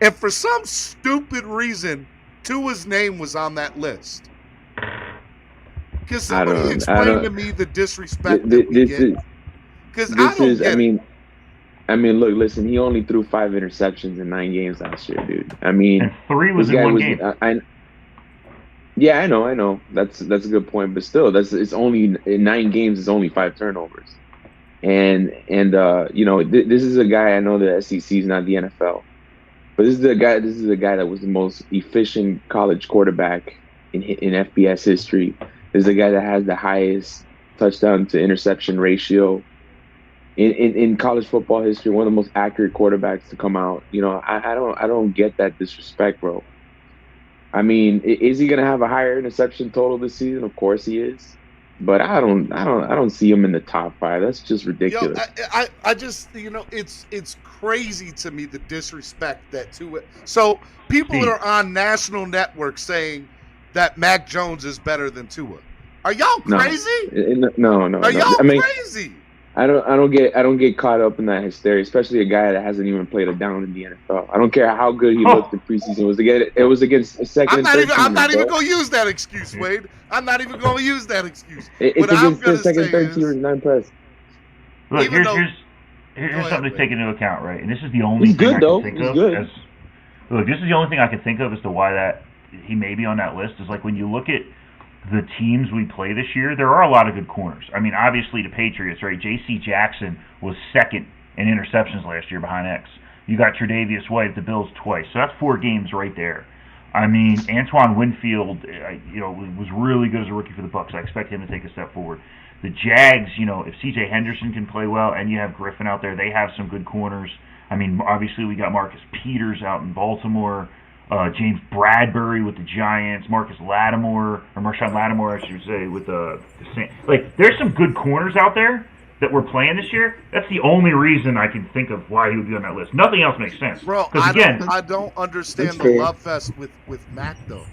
And for some stupid reason, Tua's name was on that list. Can somebody explain to me the disrespect that we get? Because I don't get it. I mean, look, listen. He only threw 5 interceptions in 9 games last year, dude. I mean, and 3 was in one game. Yeah, I know. That's a good point, but still, it's only in 9 games. It's only 5 turnovers, and you know, this is a guy. I know the SEC is not the NFL. But this is the guy that was the most efficient college quarterback in FBS history. This is the guy that has the highest touchdown to interception ratio in college football history. One of the most accurate quarterbacks to come out. You know, I don't get that disrespect, bro. I mean, is he gonna have a higher interception total this season? Of course he is. But I don't see him in the top 5. That's just ridiculous. I just, you know, it's crazy to me, the disrespect that Tua. So people that are on national networks saying that Mac Jones is better than Tua. Are y'all crazy? No. Are y'all crazy? I don't get caught up in that hysteria, especially a guy that hasn't even played a down in the NFL. I don't care how good he looked in preseason. It was against a second. I'm not even going to use that excuse, Wade. I'm not even going to use that excuse. It's against the second, third team in 9 press. Look, here's something to take into account, right? And this is the only thing I can think of. This is the only thing I can think of as to why that he may be on that list. Is like when you look at the teams we play this year, there are a lot of good corners. I mean, obviously the Patriots, right? J.C. Jackson was second in interceptions last year behind X. You got Tre'Davious White at the Bills twice, so that's 4 games right there. I mean, Antoine Winfield, was really good as a rookie for the Bucs. I expect him to take a step forward. The Jags, if C.J. Henderson can play well, and you have Griffin out there, they have some good corners. I mean, obviously we got Marcus Peters out in Baltimore. James Bradbury with the Giants, Marshawn Lattimore, I should say, with the Saints. Like, there's some good corners out there that we're playing this year. That's the only reason I can think of why he would be on that list. Nothing else makes sense. Bro, I don't understand the love fest with Mac, though.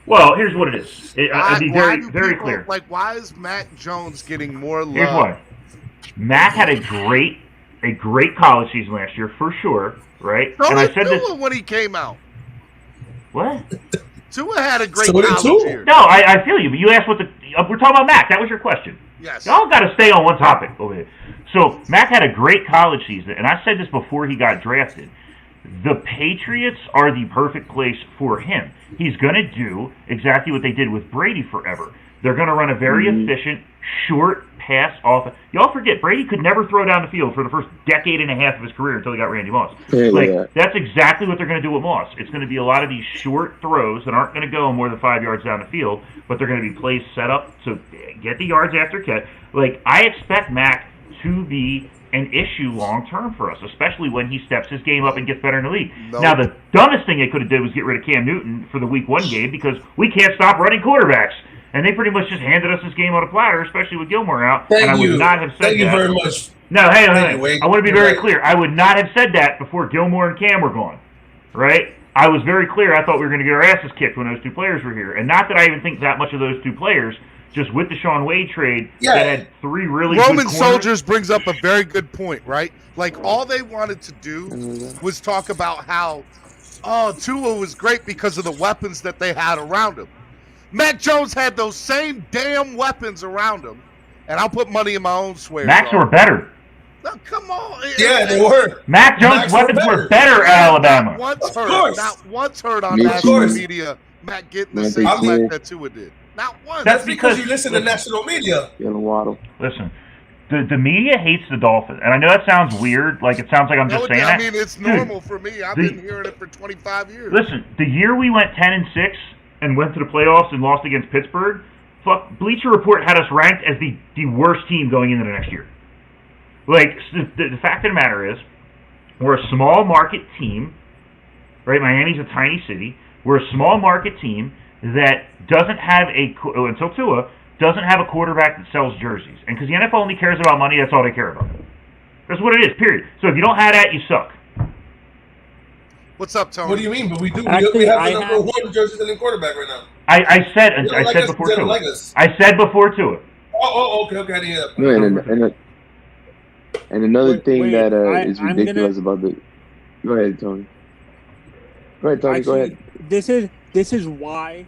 Well, here's what it is. I'll be very clear. Like, why is Mac Jones getting more love? Here's why. Mac had a great college season last year, for sure. Right? So and I said Tua when he came out. What? Tua had a great college year. No, I feel you, but you asked we're talking about Mac. That was your question. Yes. Y'all got to stay on one topic over here. So Mac had a great college season, and I said this before he got drafted. The Patriots are the perfect place for him. He's going to do exactly what they did with Brady forever. They're going to run a very efficient, short pass off. Y'all forget, Brady could never throw down the field for the first decade and a half of his career until he got Randy Moss. That's exactly what they're going to do with Moss. It's going to be a lot of these short throws that aren't going to go more than 5 yards down the field, but they're going to be plays set up to get the yards after catch. I expect Mac to be an issue long-term for us, especially when he steps his game up and gets better in the league. Nope. Now, the dumbest thing they could have did was get rid of Cam Newton for the Week 1 game because we can't stop running quarterbacks. And they pretty much just handed us this game on a platter, especially with Gilmore out. Thank I would you. not have said Thank that. you very much. No, hey, Wade. I want to be You're very right. clear. I would not have said that before Gilmore and Cam were gone, right? I was very clear. I thought we were going to get our asses kicked when those two players were here. And not that I even think that much of those two players, just with the Sean Wade trade that had 3 really Roman good corners. Soldiers brings up a very good point, right? All they wanted to do was talk about how, Tua was great because of the weapons that they had around him. Mac Jones had those same damn weapons around him, and I'll put money in my own swear. Macs were better. No, come on. Yeah, they were. Mac Jones' weapons were better at Alabama. Not once heard on Me national too. media Mac getting the I same think flack so. that Tua did. Not once. That's because you listen to national media. Waddle. Listen, the media hates the Dolphins. And I know that sounds weird. It sounds like I'm just saying that. It's normal for me. I've been hearing it for 25 years. Listen, the year we went 10-6 and went to the playoffs and lost against Pittsburgh, Bleacher Report had us ranked as the worst team going into the next year. The fact of the matter is, we're a small market team, right? Miami's a tiny city. We're a small market team that doesn't have until Tua, doesn't have a quarterback that sells jerseys. And because the NFL only cares about money, that's all they care about. That's what it is, period. So if you don't have that, you suck. What's up, Tony? What do you mean? But we do. Actually, we have I the number one jersey selling quarterback right now. I said us, before they don't Tua. like us. I said before Tua. Okay. I didn't hear that. No, and another thing wait, that is I'm ridiculous about the. Go ahead, Tony. Go ahead, Tony. Go ahead. This is why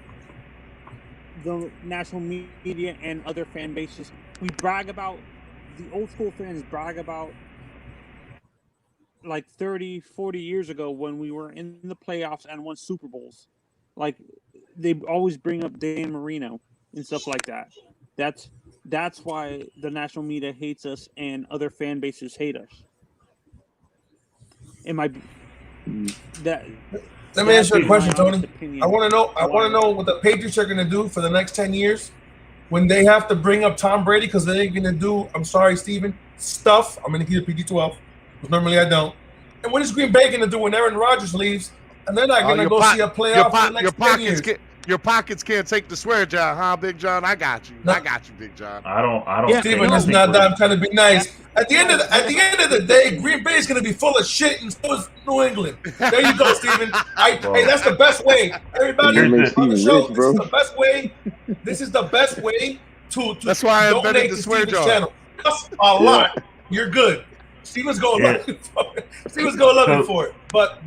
the national media and other fan bases, we brag about, the old school fans brag about 30, 40 years ago when we were in the playoffs and won Super Bowls. They always bring up Dan Marino and stuff like that. That's why the national media hates us and other fan bases hate us. Let me ask you a question, Tony. I want to know what the Patriots are going to do for the next 10 years when they have to bring up Tom Brady because they ain't going to do, I'm sorry, Steven, stuff. I'm going to keep it PG-12, because normally I don't. And what is Green Bay going to do when Aaron Rodgers leaves and they're not going to go see a playoff for the next 10 years? Your pockets can't take the swear, John, huh, Big John? I got you. I got you, Big John. I don't. Yeah, Steven, it's not that I'm trying to be nice. At the end of the day, Green Bay is going to be full of shit, and so is New England. There you go, Steven. Hey, that's the best way. Everybody on the show, this is the best way. This is the best way to That's why I invented donate the to swear Steven's jar. channel. That's a lot. You're good. Steven's going looking for it. Steven's going looking for it. But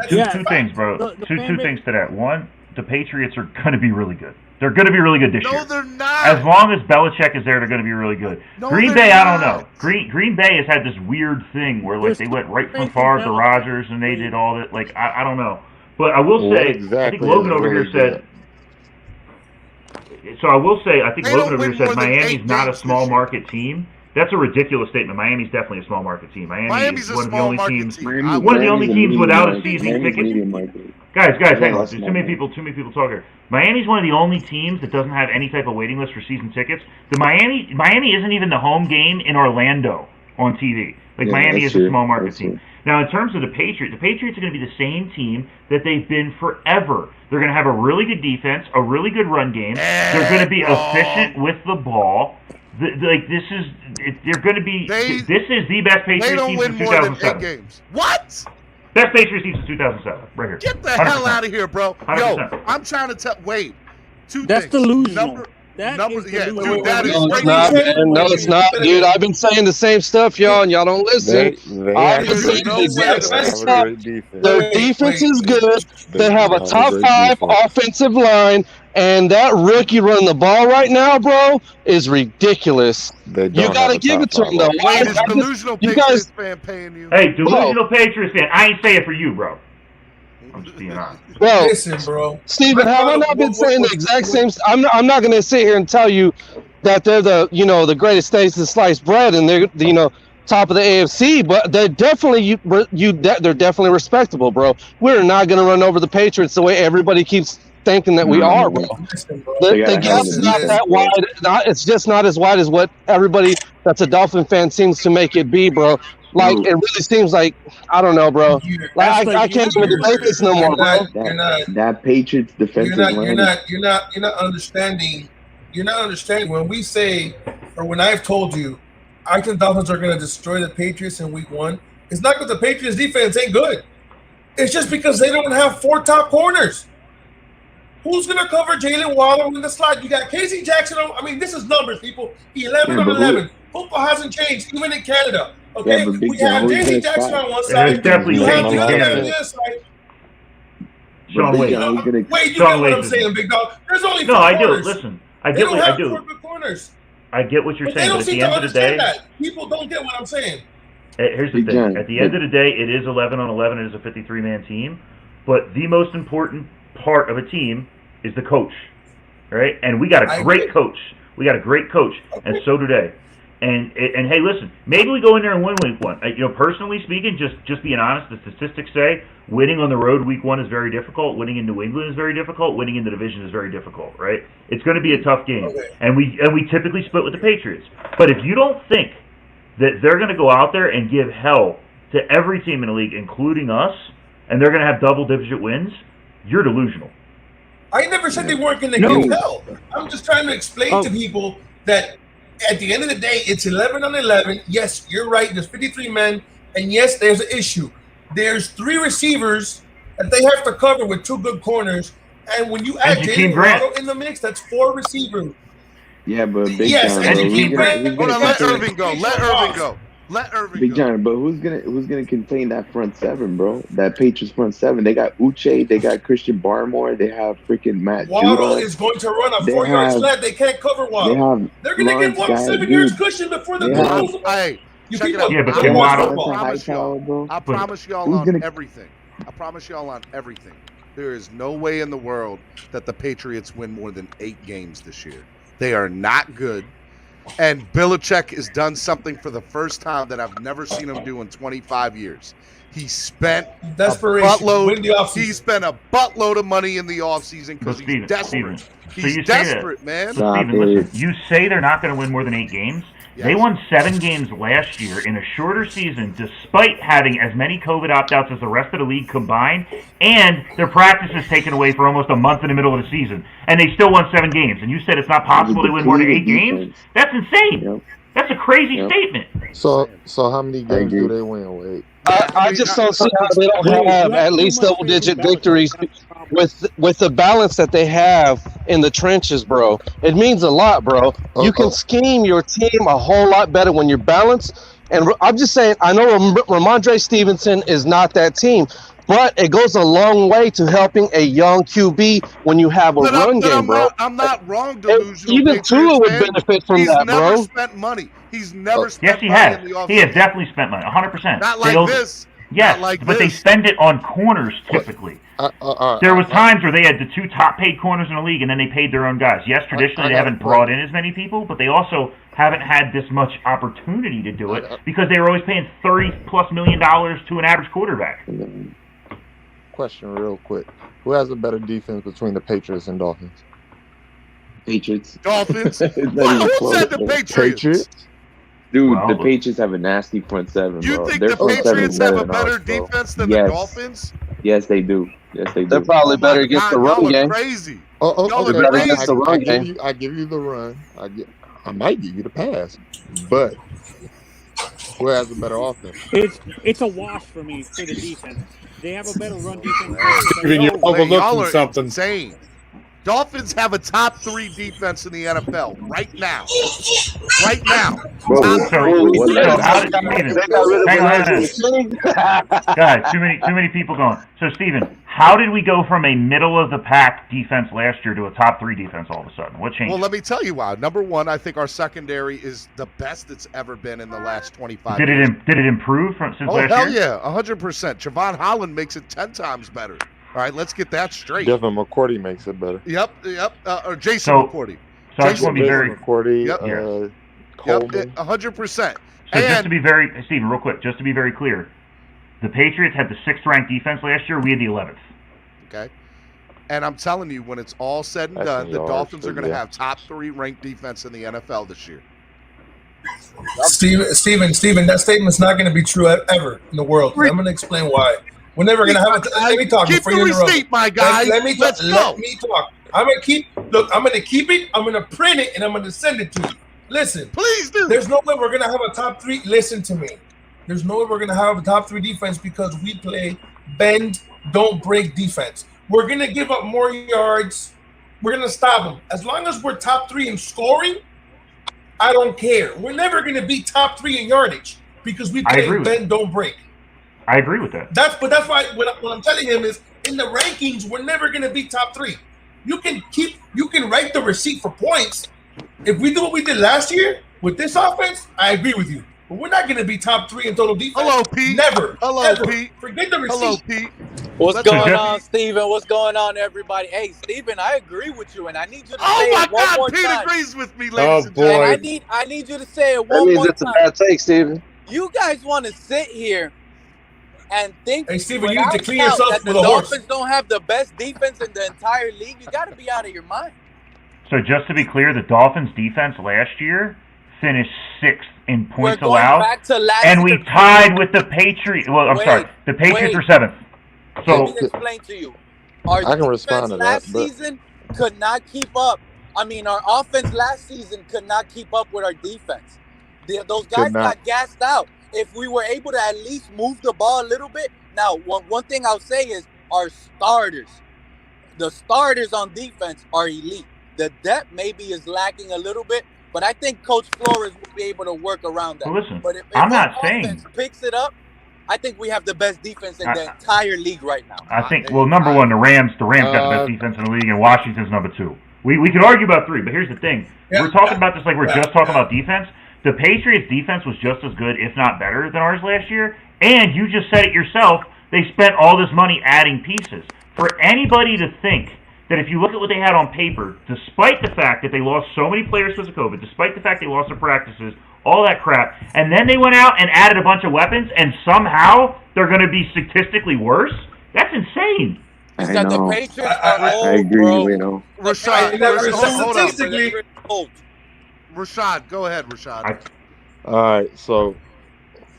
two things, bro. Two things to that. One, the Patriots are going to be really good. They're going to be really good this year. No, they're not. As long as Belichick is there, they're going to be really good. No, Green they're Bay, not. I don't know. Green Bay has had this weird thing where they went right from Favre to Rodgers and they did all that. I don't know. But I will say, I think Logan over here said. So I will say, I think Logan over here said Miami's not a small market team. That's a ridiculous statement. Miami's definitely a small market team. Miami's one of the only teams. One of the only teams without a season ticket. Guys, hang on. There's too many people talk here. Miami's one of the only teams that doesn't have any type of waiting list for season tickets. Miami isn't even the home game in Orlando on TV. Miami is a small market team. Now, in terms of the Patriots are going to be the same team that they've been forever. They're going to have a really good defense, a really good run game. They're going to be efficient with the ball. This is the best Patriots team since 2007. They don't win more than 8 games. What? Best Patriots team since 2007, right here. Get the hell out of here, bro. 100%. Yo, I'm trying to tell. Wait, That's things. delusional. That numbers. is Yeah, delusional. dude, that is No, it's crazy. not, man. No, it's not, dude. I've been saying the same stuff, y'all, and y'all don't listen. They I've have been a saying great no the way exact to defense. They same have a stuff. great defense. Their defense is good. They have a have top great 5 defense. offensive line, and that rookie running the ball right now, bro, is ridiculous. They You don't got have to a give top it to 5 him, though. offense. Wait, is I just, delusional you Patriots guys, fan paying you? Hey, delusional Patriots fan. I ain't saying it for you, bro. I'm just being honest. bro, Listen, bro. Steven, have I not been saying the exact same? I'm not going to sit here and tell you that they're the greatest steaks in sliced bread and they're top of the AFC, but they're definitely they're definitely respectable, bro. We're not going to run over the Patriots the way everybody keeps thinking that we are, bro. Listen, bro. They got The a hell of gap's a not defense, that bro. wide. It's just not as wide as what everybody that's a Dolphin fan seems to make it be, bro. Like Yo, it really seems like I don't know, bro. You're, Like That's I the can't even universe. debate this no you're more, bro. not. You're not. that Patriots defensive line is You're not understanding. You're not understanding when we say, or when I've told you, I think Dolphins are going to destroy the Patriots in Week 1. It's not because the Patriots defense ain't good. It's just because they don't have 4 top corners. Who's going to cover Jalen Waddle in the slot? You got Casey Jackson. This is numbers, people. 11 Yeah, on but 11. Football hasn't changed, even in Canada. Okay, Yeah, but Big we John, have who's Casey gonna Jackson stop? on one It side. has definitely You have changed the in other guy on Canada. the other side. Sean Big Wade. John, who's gonna Wait, you Sean get what Wade I'm is- saying, big dog? There's only 4 No, I do. corners. Listen, I They get don't what I have do. 4 good corners. I get what you're But they saying, don't but at seem the to end of the day, understand that. People don't get what I'm saying. here's the Big thing. John, At the end but- of the day, it is 11 on 11. It is a 53-man team. But the most important part of a team is the coach, right? And we got a I great agree. coach. We got a great coach, and so do they. And hey, listen, maybe we go in there and win Week 1. Personally speaking, just being honest, the statistics say winning on the road Week 1 is very difficult. Winning in New England is very difficult. Winning in the division is very difficult, right? It's going to be a tough game, and we typically split with the Patriots. But if you don't think that they're going to go out there and give hell to every team in the league, including us, and they're going to have double-digit wins, you're delusional. I never said they weren't going to No. give hell. I'm just trying to explain to people that at the end of the day, it's 11 on 11. Yes, you're right. There's 53 men, and yes, there's an issue. There's 3 receivers that they have to cover with 2 good corners, and when you add And Jakeem Jalen Grant. Waddle in the mix, that's 4 receivers. Yeah, but Big Yes, John, and bro, Jakeem Grant. Hold on, let contain- Irving go. Let Irving go. Let Irving Big go. John, but who's gonna contain that front 7, bro? That Patriots front 7. They got Uche, they got Christian Barmore, they have freaking Matt Waddle Judon. is going to run a They 4-yard have- slant. They can't cover They Waddle. have They're going to give Lawrence Waddle Guy, 7 yards dude. cushion before the They goal. have- Hey, You check it people out. Yeah, but don't Ken watch Waddle- football. promise y'all. Hightower, bro. I promise y'all Who's on gonna- everything. I promise y'all on everything. There is no way in the world that the Patriots win more than 8 games this year. They are not good. And Belichick has done something for the first time that I've never seen him do in 25 years. He spent Desperation. a buttload. Win the offseason. He spent a buttload of money in the offseason because So, he's Steven, desperate. so He's you say that- desperate, man. So, Stop Steven, listen, it. you say they're not going to win more than 8 games. Yes. They won 7 games last year in a shorter season, despite having as many COVID opt-outs as the rest of the league combined, and their practices taken away for almost a month in the middle of the season, and they still won 7 games. And you said it's not possible they win more than 8 games? That's insane. Yep. That's a crazy Yep. statement. So how many games agree. do they win, Wade? I just don't see how they don't have at least double-digit victories with the balance that they have in the trenches, bro. It means a lot, bro. You can scheme your team a whole lot better when you're balanced. And I'm just saying, I know Ramondre Stevenson is not that team, but it goes a long way to helping a young QB when you have a run game, bro. I'm not wrong, delusional. Even Patriots Tua would fan. benefit from He's that, never bro. spent money. He's never Yes, spent he money has. in the offseason. He has definitely spent money, 100%. Not They like don't- this. Yes, Not like but they this. spend it on corners typically. There was times where they had the 2 top-paid corners in the league, and then they paid their own guys. Yes, traditionally they haven't brought in as many people, but they also haven't had this much opportunity to do it because they were always paying $30+ million to an average quarterback. Question real quick. Who has a better defense between the Patriots and Dolphins? Patriots. Dolphins. It's not What? even Who close, said the bro. Patriots? Dude, Well, the Patriots have a nasty front 7, You bro. think Their the front 7 Patriots is have a than better ours, bro. defense than Yes. the Dolphins? Yes, they do. Yes, they do. They're probably better My against the God, run y'all are game. crazy. Oh, Y'all okay. are crazy. against the run game. I give you the run. I might give you the pass, but who has a better offense? It's a wash for me for the defense. They have a better run defense. Steven, you're Wait, y'all overlooking are something. insane. Dolphins have a top 3 defense in the NFL right now. Right now. Bro, Guys, too many people going. So, Steven, how did we go from a middle-of-the-pack defense last year to a top 3 defense all of a sudden? What changed? Well, let me tell you why. Number one, I think our secondary is the best it's ever been in the last 25 years. Did it improve since last year? Oh, hell yeah, 100%. Javon Holland makes it 10 times better. All right, let's get that straight. Devin McCourty makes it better. Yep. Or Jason McCourty. So I just want to be very McCourty. Yep, 100%. So just to be very, Steven, real quick, just to be very clear, the Patriots had the 6th ranked defense last year. We had the 11th. Okay. And I'm telling you, when it's all said and done, the Dolphins are going to have top 3 ranked defense in the NFL this year. Steven, that statement's not going to be true ever in the world. I'm going to explain why. We're never going to have it. Let me talk. Keep the receipt, my guy. Let me talk. Let me talk. I'm going to keep it. I'm going to print it, and I'm going to send it to you. Listen. Please do. There's no way we're going to have a top 3. Listen to me. There's no way we're going to have a top 3 defense because we play bend, don't break defense. We're going to give up more yards. We're going to stop them. As long as we're top 3 in scoring, I don't care. We're never going to be top 3 in yardage because we play bend, don't break. I agree with that. That's why what I'm telling him is in the rankings, we're never going to be top 3. You can write the receipt for points. If we do what we did last year with this offense, I agree with you. But we're not going to be top 3 in total defense. Hello, Pete. Never. Hello, ever. Pete. Forget the receipt. Hello, Pete. What's going on, Steven? What's going on, everybody? Hey, Steven, I agree with you, and I need you to say it one more time. Pete agrees with me, ladies and boy. gentlemen. I need you to say it one That means more it's time. a bad take, Steven. You guys want to sit here and think hey, Steven, you need to clean yourself that the with a horse. Dolphins don't have the best defense in the entire league? You got to be out of your mind. So just to be clear, the Dolphins defense last year finished 6th in points We're going allowed, back to last and we year. tied with the Patriots. Well, I'm sorry, the Patriots were 7th. So let me explain to you. Our I can respond to that. last season could not keep up. I mean, our offense last season could not keep up with our defense. Those guys got gassed out. If we were able to at least move the ball a little bit. Now, one thing I'll say is our starters. The starters on defense are elite. The depth maybe is lacking a little bit, but I think Coach Flores will be able to work around that. Well, listen, but if I'm our not saying offense picks it up, I think we have the best defense in the entire league right now. I think, well, number one, the Rams got the best defense in the league, and Washington's number 2. We could argue about 3, but here's the thing. We're talking about this like we're just talking about defense. The Patriots' defense was just as good, if not better, than ours last year. And you just said it yourself, they spent all this money adding pieces. For anybody to think that if you look at what they had on paper, despite the fact that they lost so many players because of COVID, despite the fact they lost their practices, all that crap, and then they went out and added a bunch of weapons, and somehow they're going to be statistically worse? That's insane. It's that the Patriots are old, I agree, bro. you know. Rashad, statistically. Rashad, go ahead, Rashad. All right, so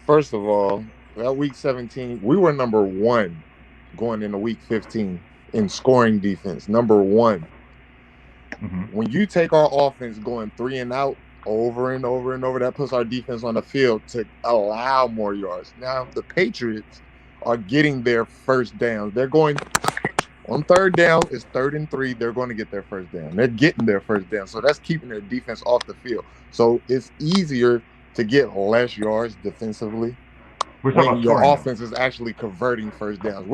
first of all, that week 17, we were number 1 going into week 15 in scoring defense. Number 1. Mm-hmm. When you take our offense going 3 and out over and over and over, that puts our defense on the field to allow more yards. Now, the Patriots are getting their first down. They're going on 3rd down. It's 3rd and 3. They're going to get their first down. They're getting their first down. So that's keeping their defense off the field. So it's easier to get less yards defensively when your offense is actually converting first downs.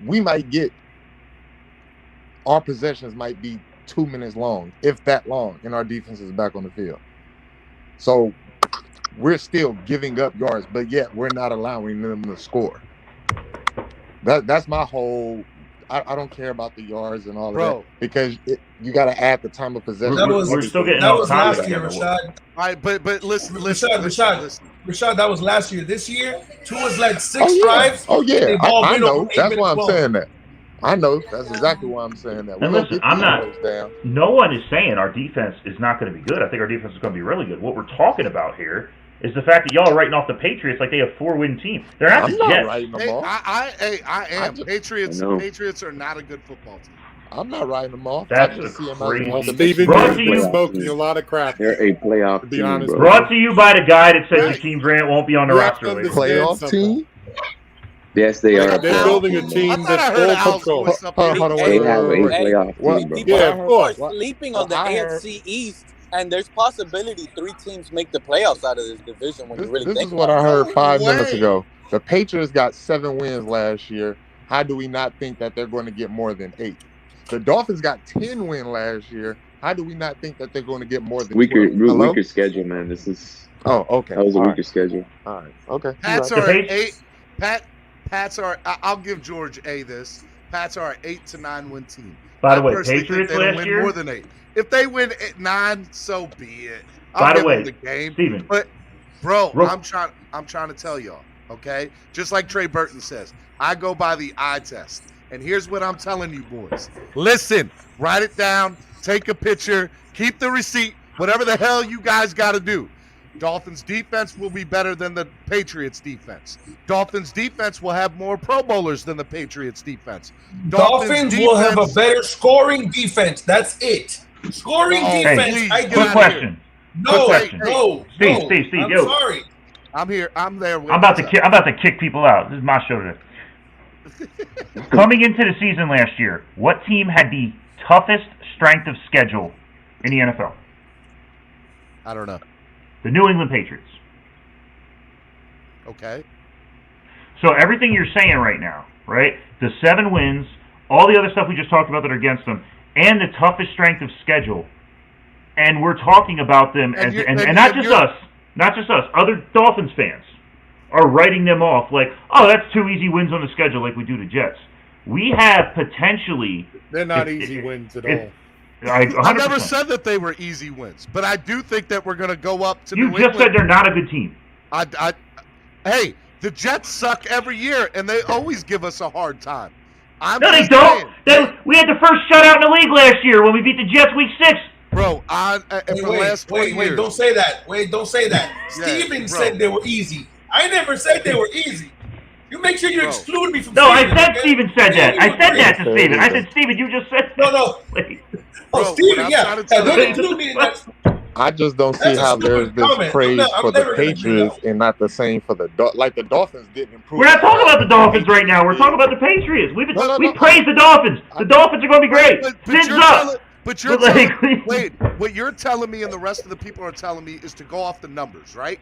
We might get, our possessions might be 2 minutes long, if that long, and our defense is back on the field. So we're still giving up yards, but yet we're not allowing them to score. That's my whole. I don't care about the yards and all of that because you got to add the time of possession. That was last year, Rashad. All right, but listen, Rashad, that was last year. This year, Tua's led 6 drives. Oh yeah, I know. That's why I'm saying that. I know. That's exactly why I'm saying that. And listen, no one is saying our defense is not going to be good. I think our defense is going to be really good. What we're talking about here is the fact that y'all are writing off the Patriots like they have 4-win team. They're not the Jets. Writing them off. I am. Patriots are not a good football team. I'm not writing them off. That's crazy. Steven, you're smoking a lot of crap. They're a playoff to be honest. Brought to you by the guy that said Jakeem Grant won't be on the roster later. Playoff team? Yes, they are. They're building a team that's all control. They have a playoff team, bro. People Yeah, of course. are sleeping on the AFC East, and there's possibility 3 teams make the playoffs out of this division when you really This think is what about I heard it. 5 minutes ago. The Patriots got 7 wins last year. How do we not think that they're going to get more than 8? The Dolphins got 10 wins last year. How do we not think that they're going to get more than 12? Weaker schedule, man. This is. Oh, okay. That was a All weaker right. schedule. All right. Okay. Pats You're are right. at 8. Pats are. I'll give George A this. Pats are an 8 to 9 win team. By the I way, personally Patriots think they don't last win year? more than 8. If they win at 9, so be it. By I'll the give way, them the game. Steven. But bro, Real- I'm trying to tell y'all, okay? Just like Trey Burton says, I go by the eye test. And here's what I'm telling you boys. Listen, write it down, take a picture, keep the receipt, whatever the hell you guys got to do. Dolphins defense will be better than the Patriots defense. Dolphins defense will have more Pro Bowlers than the Patriots defense. Dolphins will have a better scoring defense. That's it. Scoring defense. please, I get give Good out question. No, Good question. no, Steve, no. Steve, I'm yo. sorry. I'm here. I'm there. I'm about to kick people out. This is my show today. Coming into the season last year, what team had the toughest strength of schedule in the NFL? I don't know. The New England Patriots. Okay. So everything you're saying right now, right? The 7 wins, all the other stuff we just talked about that are against them, and the toughest strength of schedule. And we're talking about them as and not just us, other Dolphins fans are writing them off like, oh, that's 2 easy wins on the schedule like we do the Jets. We have potentially... They're not easy wins at all. I never said that they were easy wins, but I do think that we're going to go up to You New just England. said they're not a good team. Hey, the Jets suck every year, and they always give us a hard time. No, they don't. We had the first shutout in the league last year when we beat the Jets week 6. Bro, for the last 20 years. Don't say that. Don't say that. Yeah, Steven bro. said they were easy. I never said they were easy. You make sure you exclude me from No, Steven, I said okay? Steven said that. I said that to Steven. I said, Steven, you just said that. No. Bro, Steven, yeah. Don't include me in that. I just don't see That's a how stupid there's this comment. praise I'm for never the gonna do Patriots and not the same for the Like the Dolphins didn't improve. We're not talking about the Dolphins right now. We're talking about the Patriots. We praise the Dolphins. The Dolphins are going to be great. Fins up. But you're telling, wait, what you're telling me and the rest of the people are telling me is to go off the numbers, right?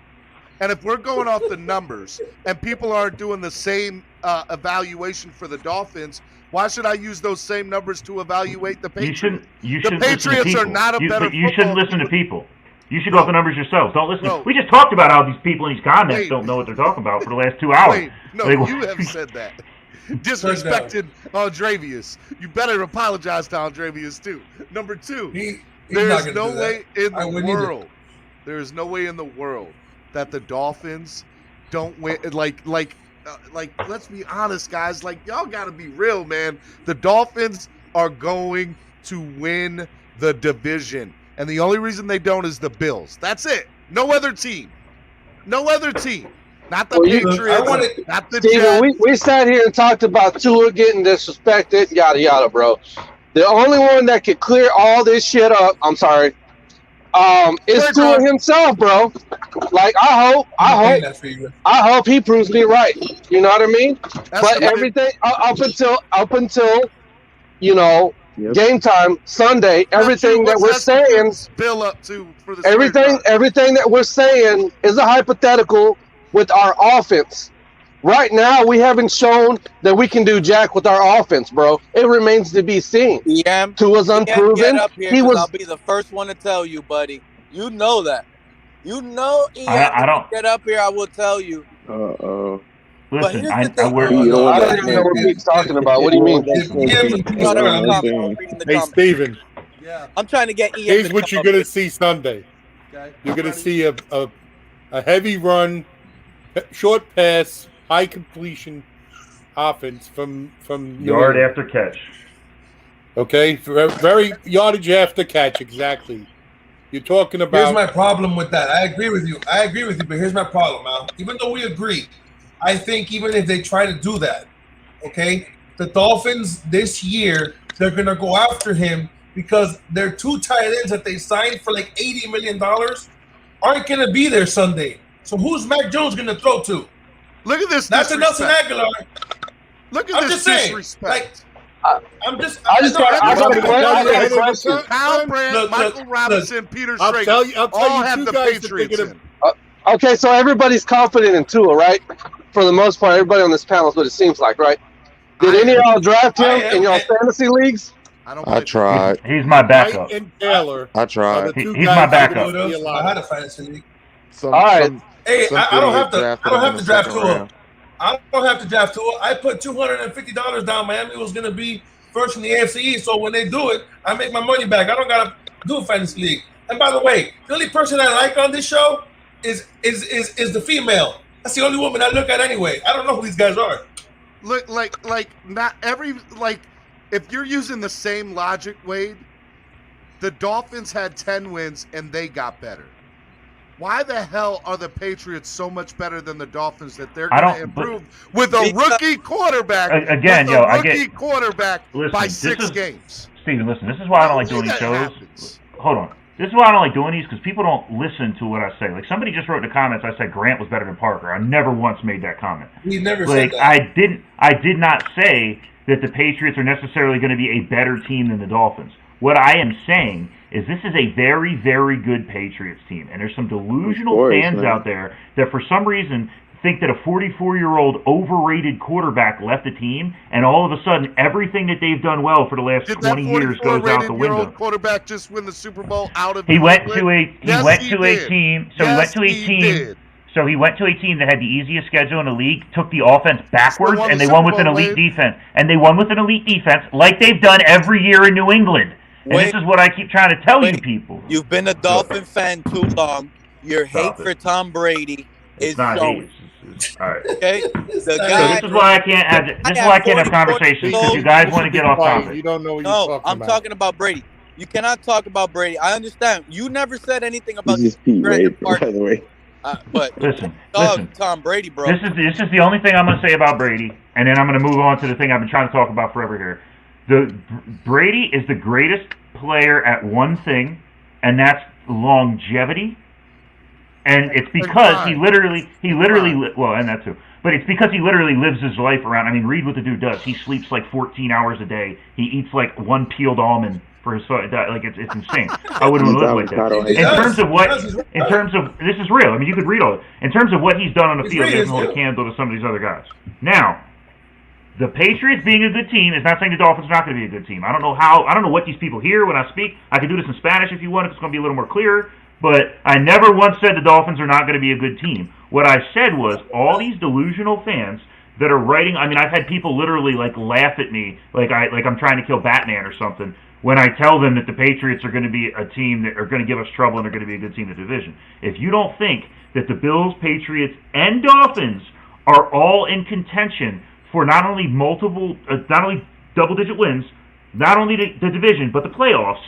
And if we're going off the numbers and people aren't doing the same evaluation for the Dolphins, why should I use those same numbers to evaluate the Patriots? The Patriots are not a better You shouldn't listen to people. You should go off the numbers yourselves. Don't listen. Bro. We just talked about how these people in these comments don't know what they're talking about for the last 2 hours. Wait, no, Like, you have said that. Disrespected Andrevius. You better apologize to Andrevius too. Number 2, there's no way in the world. There is no way in the world that the Dolphins don't win. Like, let's be honest, guys. Like, y'all got to be real, man. The Dolphins are going to win the division, and the only reason they don't is the Bills. That's it. No other team. No other team. Not the Patriots. Not the Steven, Jets. we sat here and talked about Tua getting disrespected, yada yada, bro. The only one that could clear all this shit up, I'm sorry, is Tua himself, bro. Like I hope he proves me right. You know what I mean? But everything up until you know, game time Sunday, everything that we're saying, Bill up to for the everything that we're saying is a hypothetical with our offense. Right now, we haven't shown that we can do jack with our offense, bro. It remains to be seen. Tua's unproven. Get up here, He was. I'll be the first one to tell you, buddy. You know that. You know, I don't. Get up here, I will tell you. Listen, I don't even know what he's talking about. What do you mean? Hey, Steven. Yeah. I'm trying to get EM. Here's what you're going to see Sunday. You're going to see a heavy run, short pass, high completion offense from yard after catch. Okay, very yardage after catch, exactly. You're talking about. Here's my problem with that. I agree with you, but here's my problem, Al. Even though we agree, I think even if they try to do that, okay, the Dolphins this year, they're going to go after him because their 2 tight ends that they signed for like $80 million aren't going to be there Sunday. So who's Mac Jones going to throw to? Look at this. That's a Nelson Aguilar. Look at I'm this just saying, disrespect. I just got a question. Kyle Brandt, Michael Robinson, Peter Schrager, all have the Patriots in. Okay, so everybody's confident in Tua, right? For the most part, everybody on this panel is what it seems like, right? Did any of y'all draft him in y'all fantasy leagues? I tried. He's my backup. White and Taylor. I tried. He's my backup. I had a fantasy league. All right. Hey, I don't have to. I don't have to draft Tua. Round. I don't have to draft Tua. I put $250 down. Miami was going to be first in the AFC East. So when they do it, I make my money back. I don't got to do a fantasy league. And by the way, the only person I like on this show is the female. That's the only woman I look at anyway. I don't know who these guys are. Look, like not every if you're using the same logic, Wade, the Dolphins had 10 wins and they got better. Why the hell are the Patriots so much better than the Dolphins that they're going to improve with a rookie quarterback? Again, quarterback by 6 games. Steven, listen, this is why I don't like doing these shows. Hold on. This is why I don't like doing these, because people don't listen to what I say. Like, somebody just wrote in the comments, I said Grant was better than Parker. I never once made that comment. He never said that. I did not say that the Patriots are necessarily going to be a better team than the Dolphins. What I am saying is this is a very, very good Patriots team, and there's some delusional fans out there that for some reason think that a 44-year-old overrated quarterback left the team, and all of a sudden everything that they've done well for the last 20 years goes out the window. Did that 44-year-old quarterback just win the Super Bowl out of He went to a team that had the easiest schedule in the league, took the offense backwards, and they won with an elite defense. And they won with an elite defense like they've done every year in New England. And this is what I keep trying to tell you people. You've been a Dolphin fan too long. Your hate for Tom Brady is showing. All right. Okay. This is why I can't have conversations, because you guys want to get off topic. You don't know what you're talking about. I'm talking about Brady. You cannot talk about Brady. I understand. You never said anything about Brady, by the way. But listen, Tom Brady, bro. This is the only thing I'm going to say about Brady, and then I'm going to move on to the thing I've been trying to talk about forever here. Brady is the greatest player at one thing, and that's longevity. And it's because he literally, well, and that too. But it's because he literally lives his life around. I mean, read what the dude does. He sleeps like 14 hours a day. He eats like one peeled almond for his foot. Like it's insane. I wouldn't live like that. In terms of this is real. I mean, you could read all it. In terms of what he's done on the field, he doesn't hold a candle to some of these other guys. Now, the Patriots being a good team is not saying the Dolphins are not going to be a good team. I don't know what these people hear when I speak. I can do this in Spanish if you want, if it's going to be a little more clear. But I never once said the Dolphins are not going to be a good team. What I said was all these delusional fans that are writing. I mean, I've had people literally like laugh at me, like I'm trying to kill Batman or something, when I tell them that the Patriots are going to be a team that are going to give us trouble and they're going to be a good team in the division. If you don't think that the Bills, Patriots, and Dolphins are all in contention for not only double-digit wins, not only the division but the playoffs,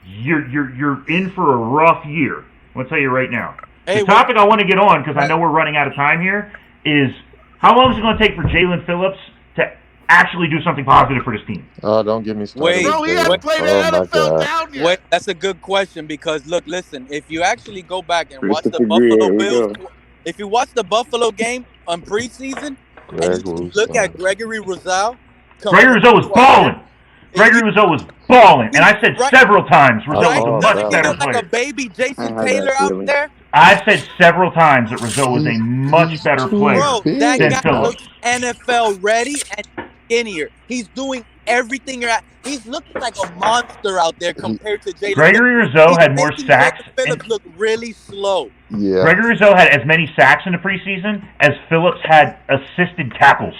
you're in for a rough year. I'm going to tell you right now. The topic I want to get on, because I know we're running out of time here, is how long is it going to take for Jalen Phillips to actually do something positive for this team? Oh, don't get me started. He hasn't played an NFL down yet. Wait, that's a good question, because listen, if you actually go back and watch the Buffalo Bills, if you watch the Buffalo game on preseason, and you look at Gregory Rousseau. Gregory Rousseau was balling. And I said several times Rousseau was a much better player. Like a baby Jason Taylor out there. I said several times that Rousseau was a much better player that than guy Phillips. looks NFL ready and skinnier. He's doing everything. He's looking like a monster out there compared to Jalen. Gregory Rousseau had more sacks. Phillips looked really slow. Yeah. Gregory Rousseau had as many sacks in the preseason as Phillips had assisted tackles.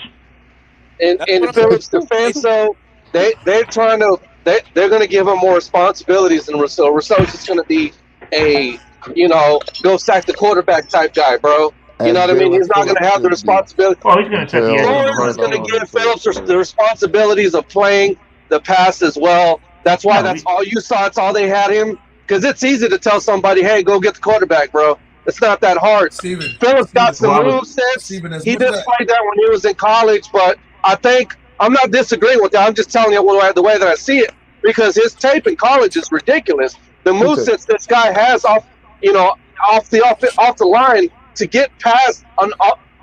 In Phillips' defense, though, they're going to give him more responsibilities than Rousseau. Rousseau's just going to be a go sack the quarterback type guy, bro. You know what I mean? He's not going to have the responsibility. Oh, he's going to set the edge. He's going to give Phillips the responsibilities of playing the pass as well. That's why all you saw. That's all they had him. Because it's easy to tell somebody, hey, go get the quarterback, bro. It's not that hard. Phillips got some movesets. He didn't play that when he was in college, but I think I'm not disagreeing with that. I'm just telling you the way that I see it, because his tape in college is ridiculous. The movesets this guy has off the line to get past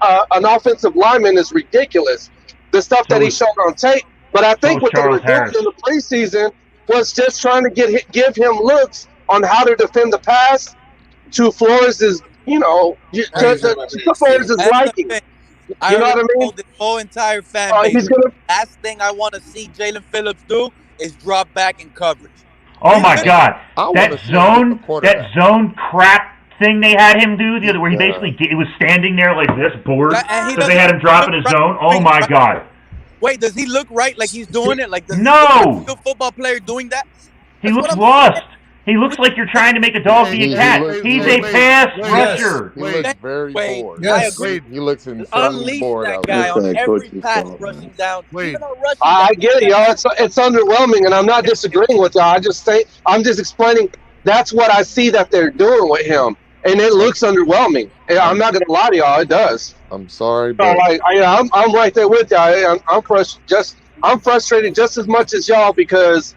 an offensive lineman is ridiculous. The stuff that he showed on tape. But I think what they were doing in the preseason was just trying to give him looks on how to defend the pass to Flores's, to Flores's liking. You know what I mean? The whole entire fan base. Last thing I want to see Jalen Phillips do is drop back in coverage. Oh my God! That zone crap thing they had him do the other, where he basically he was standing there like this, bored, because they had him drop in his zone. Oh my God! Wait, does he look right? Like he's doing it? Like no, a football player doing that? He looks lost. He looks like you're trying to make a dog be a cat. He's a pass rusher. He looks very bored. Yes. I agree. He looks insanely Unleash bored that out guy there. on every pass rushing down. I get it, y'all. It's underwhelming, and I'm not disagreeing with y'all. I'm just explaining that's what I see that they're doing with him, and it looks underwhelming. I'm not gonna lie to y'all, it does. I'm sorry, but I'm right there with y'all. I'm frustrated just as much as y'all because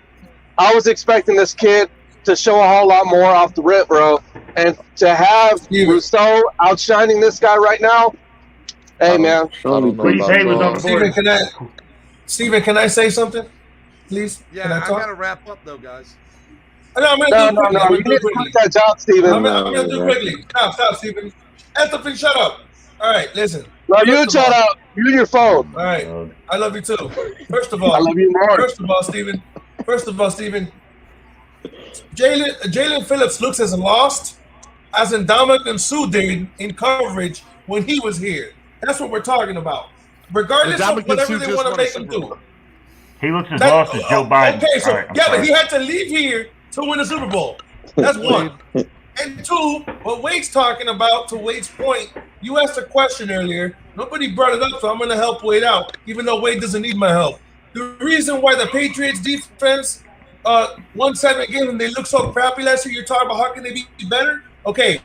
I was expecting this kid to show a whole lot more off the rip, bro. And to have Rousseau outshining this guy right now, hey, man. Steven, can I say something, please? Yeah, I got to wrap up, though, guys. No. You need to quit that job, Steven. I'm going to do quickly. Stop, Steven. Anthony, shut up. All right, listen. No, you shut up. You your phone. All right. I love you, too. First of all, I love you more. First of all, Steven. Jalen Phillips looks as lost as Ndamukong Suh did in coverage when he was here. That's what we're talking about. Regardless of whatever they want to make him do. He looks as lost as Joe Biden. Okay, so but he had to leave here to win a Super Bowl. That's one. And two, what Wade's talking about, to Wade's point, you asked a question earlier. Nobody brought it up, so I'm going to help Wade out, even though Wade doesn't need my help. The reason why the Patriots defense won 7 games and they look so crappy last year, you're talking about how can they be better? Okay,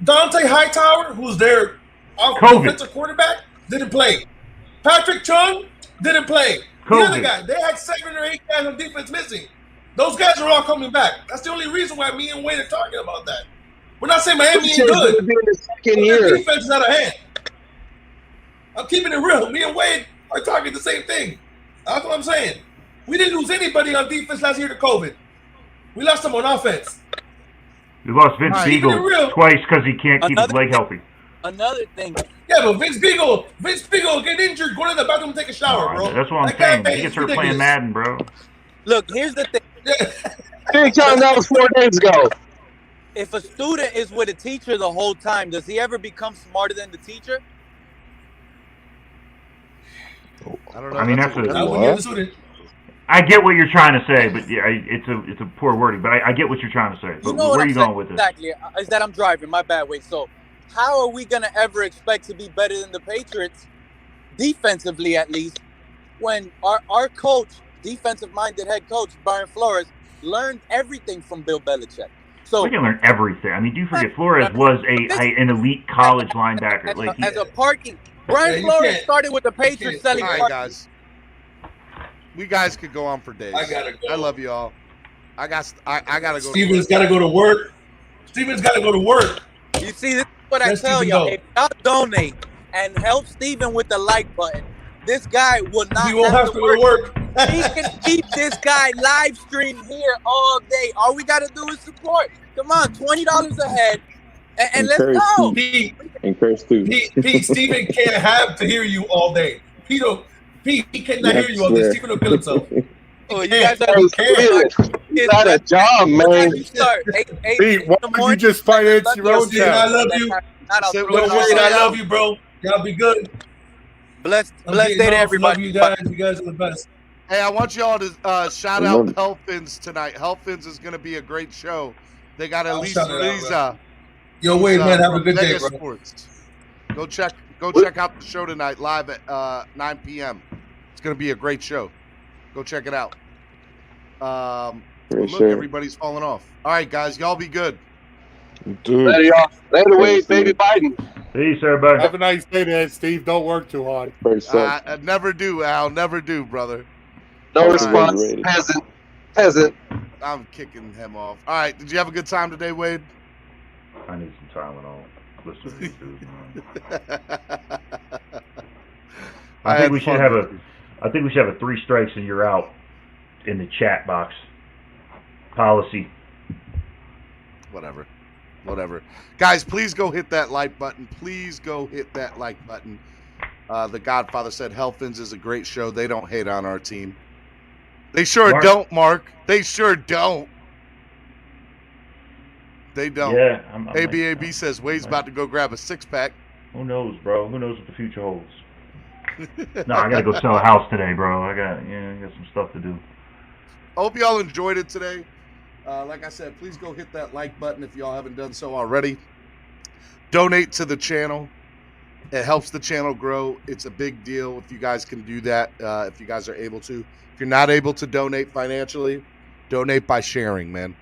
Dante Hightower, who's their offensive quarterback, didn't play. Patrick Chung didn't play. The other guy, they had 7 or 8 guys on defense missing. Those guys are all coming back. That's the only reason why me and Wade are talking about that. We're not saying Miami ain't good. Their defense is out of hand. I'm keeping it real. Me and Wade are talking the same thing. That's what I'm saying. We didn't lose anybody on defense last year to COVID. We lost them on offense. We lost Vince Beagle twice because he can't keep his leg healthy. Another thing. Yeah, but Vince Beagle get injured, go to the bathroom and take a shower, bro. That's what I'm saying. He gets hurt playing Madden, bro. Look, here's the thing. Big John, that was 4 days ago. If a student is with a teacher the whole time, does he ever become smarter than the teacher? I don't know. I mean, I get what you're trying to say, but yeah, it's a poor wording. But I get what you're trying to say. But where are you going with this? Exactly. Is that I'm driving. My bad way. So, how are we gonna ever expect to be better than the Patriots, defensively at least, when our coach, defensive-minded head coach Brian Flores, learned everything from Bill Belichick? So we can learn everything. I mean, do you forget Flores was an elite college linebacker? As a parking. Brian Flores started with the Patriots selling parking. All right, guys. We guys could go on for days. I gotta go. I love you all. I gotta go. Steven's gotta go to work. Steven's gotta go to work. You see, this is what I tell y'all. If y'all donate and help Steven with the like button, this guy will not have to work. He can keep this guy live stream here all day. All we gotta do is support. Come on, $20 a head. And let's go. Encourage too. Pete, Steven can't have to hear you all day. Pete, he cannot hear you all day. Steven will kill himself. Oh, you guys have not a job, man. Pete, why don't you just finance your own job? I love you. I love you, bro. Y'all be good. Blessed day to everybody. Love you guys. You guys are the best. Hey, I want y'all to shout out Hellfins tonight. Hellfins is going to be a great show. They got Elisa Riza. Yo, Wade, man, have a good day, bro. Sports. Go check out the show tonight live at 9 p.m. It's going to be a great show. Go check it out. Look, everybody's falling off. All right, guys, y'all be good. Dude. Later, y'all. Later, Wade, baby Biden. Peace, everybody. Have a nice day, man, Steve. Don't work too hard. I never do, Al. Never do, brother. No response. Peasant. I'm kicking him off. All right. Did you have a good time today, Wade? I need some Tylenol. publicity, dude, man. I I think we should fun have with a 3 strikes and you're out in the chat box policy. Whatever. Guys, please go hit that like button. Please go hit that like button. The Godfather said Hellfins is a great show. They don't hate on our team. They sure Mark. don't, Mark. They sure don't. They don't. Yeah. ABAB says Wade's about to go grab a 6-pack. Who knows, bro? Who knows what the future holds? No, I gotta go sell a house today, bro. I got some stuff to do. I hope y'all enjoyed it today. Like I said, please go hit that like button if y'all haven't done so already. Donate to the channel. It helps the channel grow. It's a big deal if you guys can do that, if you guys are able to. If you're not able to donate financially, donate by sharing, man.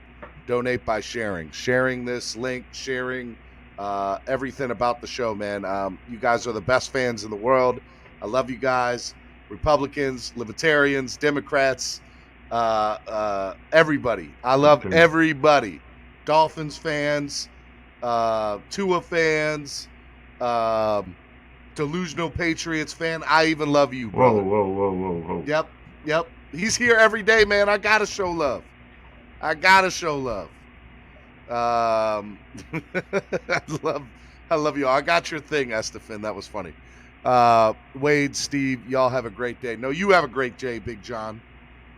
Donate by sharing. Sharing this link, sharing everything about the show, man. You guys are the best fans in the world. I love you guys. Republicans, Libertarians, Democrats, everybody. I love everybody. Dolphins fans, Tua fans, delusional Patriots fan. I even love you, brother. Whoa. Yep. He's here every day, man. I gotta show love. I love you all. I got your thing, Estefan. That was funny. Wade, Steve, y'all have a great day. No, you have a great day, Big John.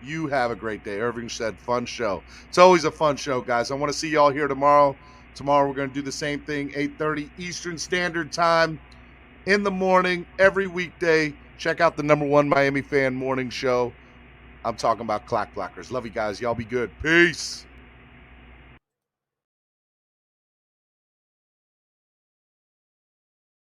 You have a great day. Irving said, fun show. It's always a fun show, guys. I want to see y'all here tomorrow. Tomorrow we're going to do the same thing, 8:30 Eastern Standard Time in the morning, every weekday. Check out the #1 Miami fan morning show. I'm talking about Clock Blockers. Love you guys. Y'all be good. Peace.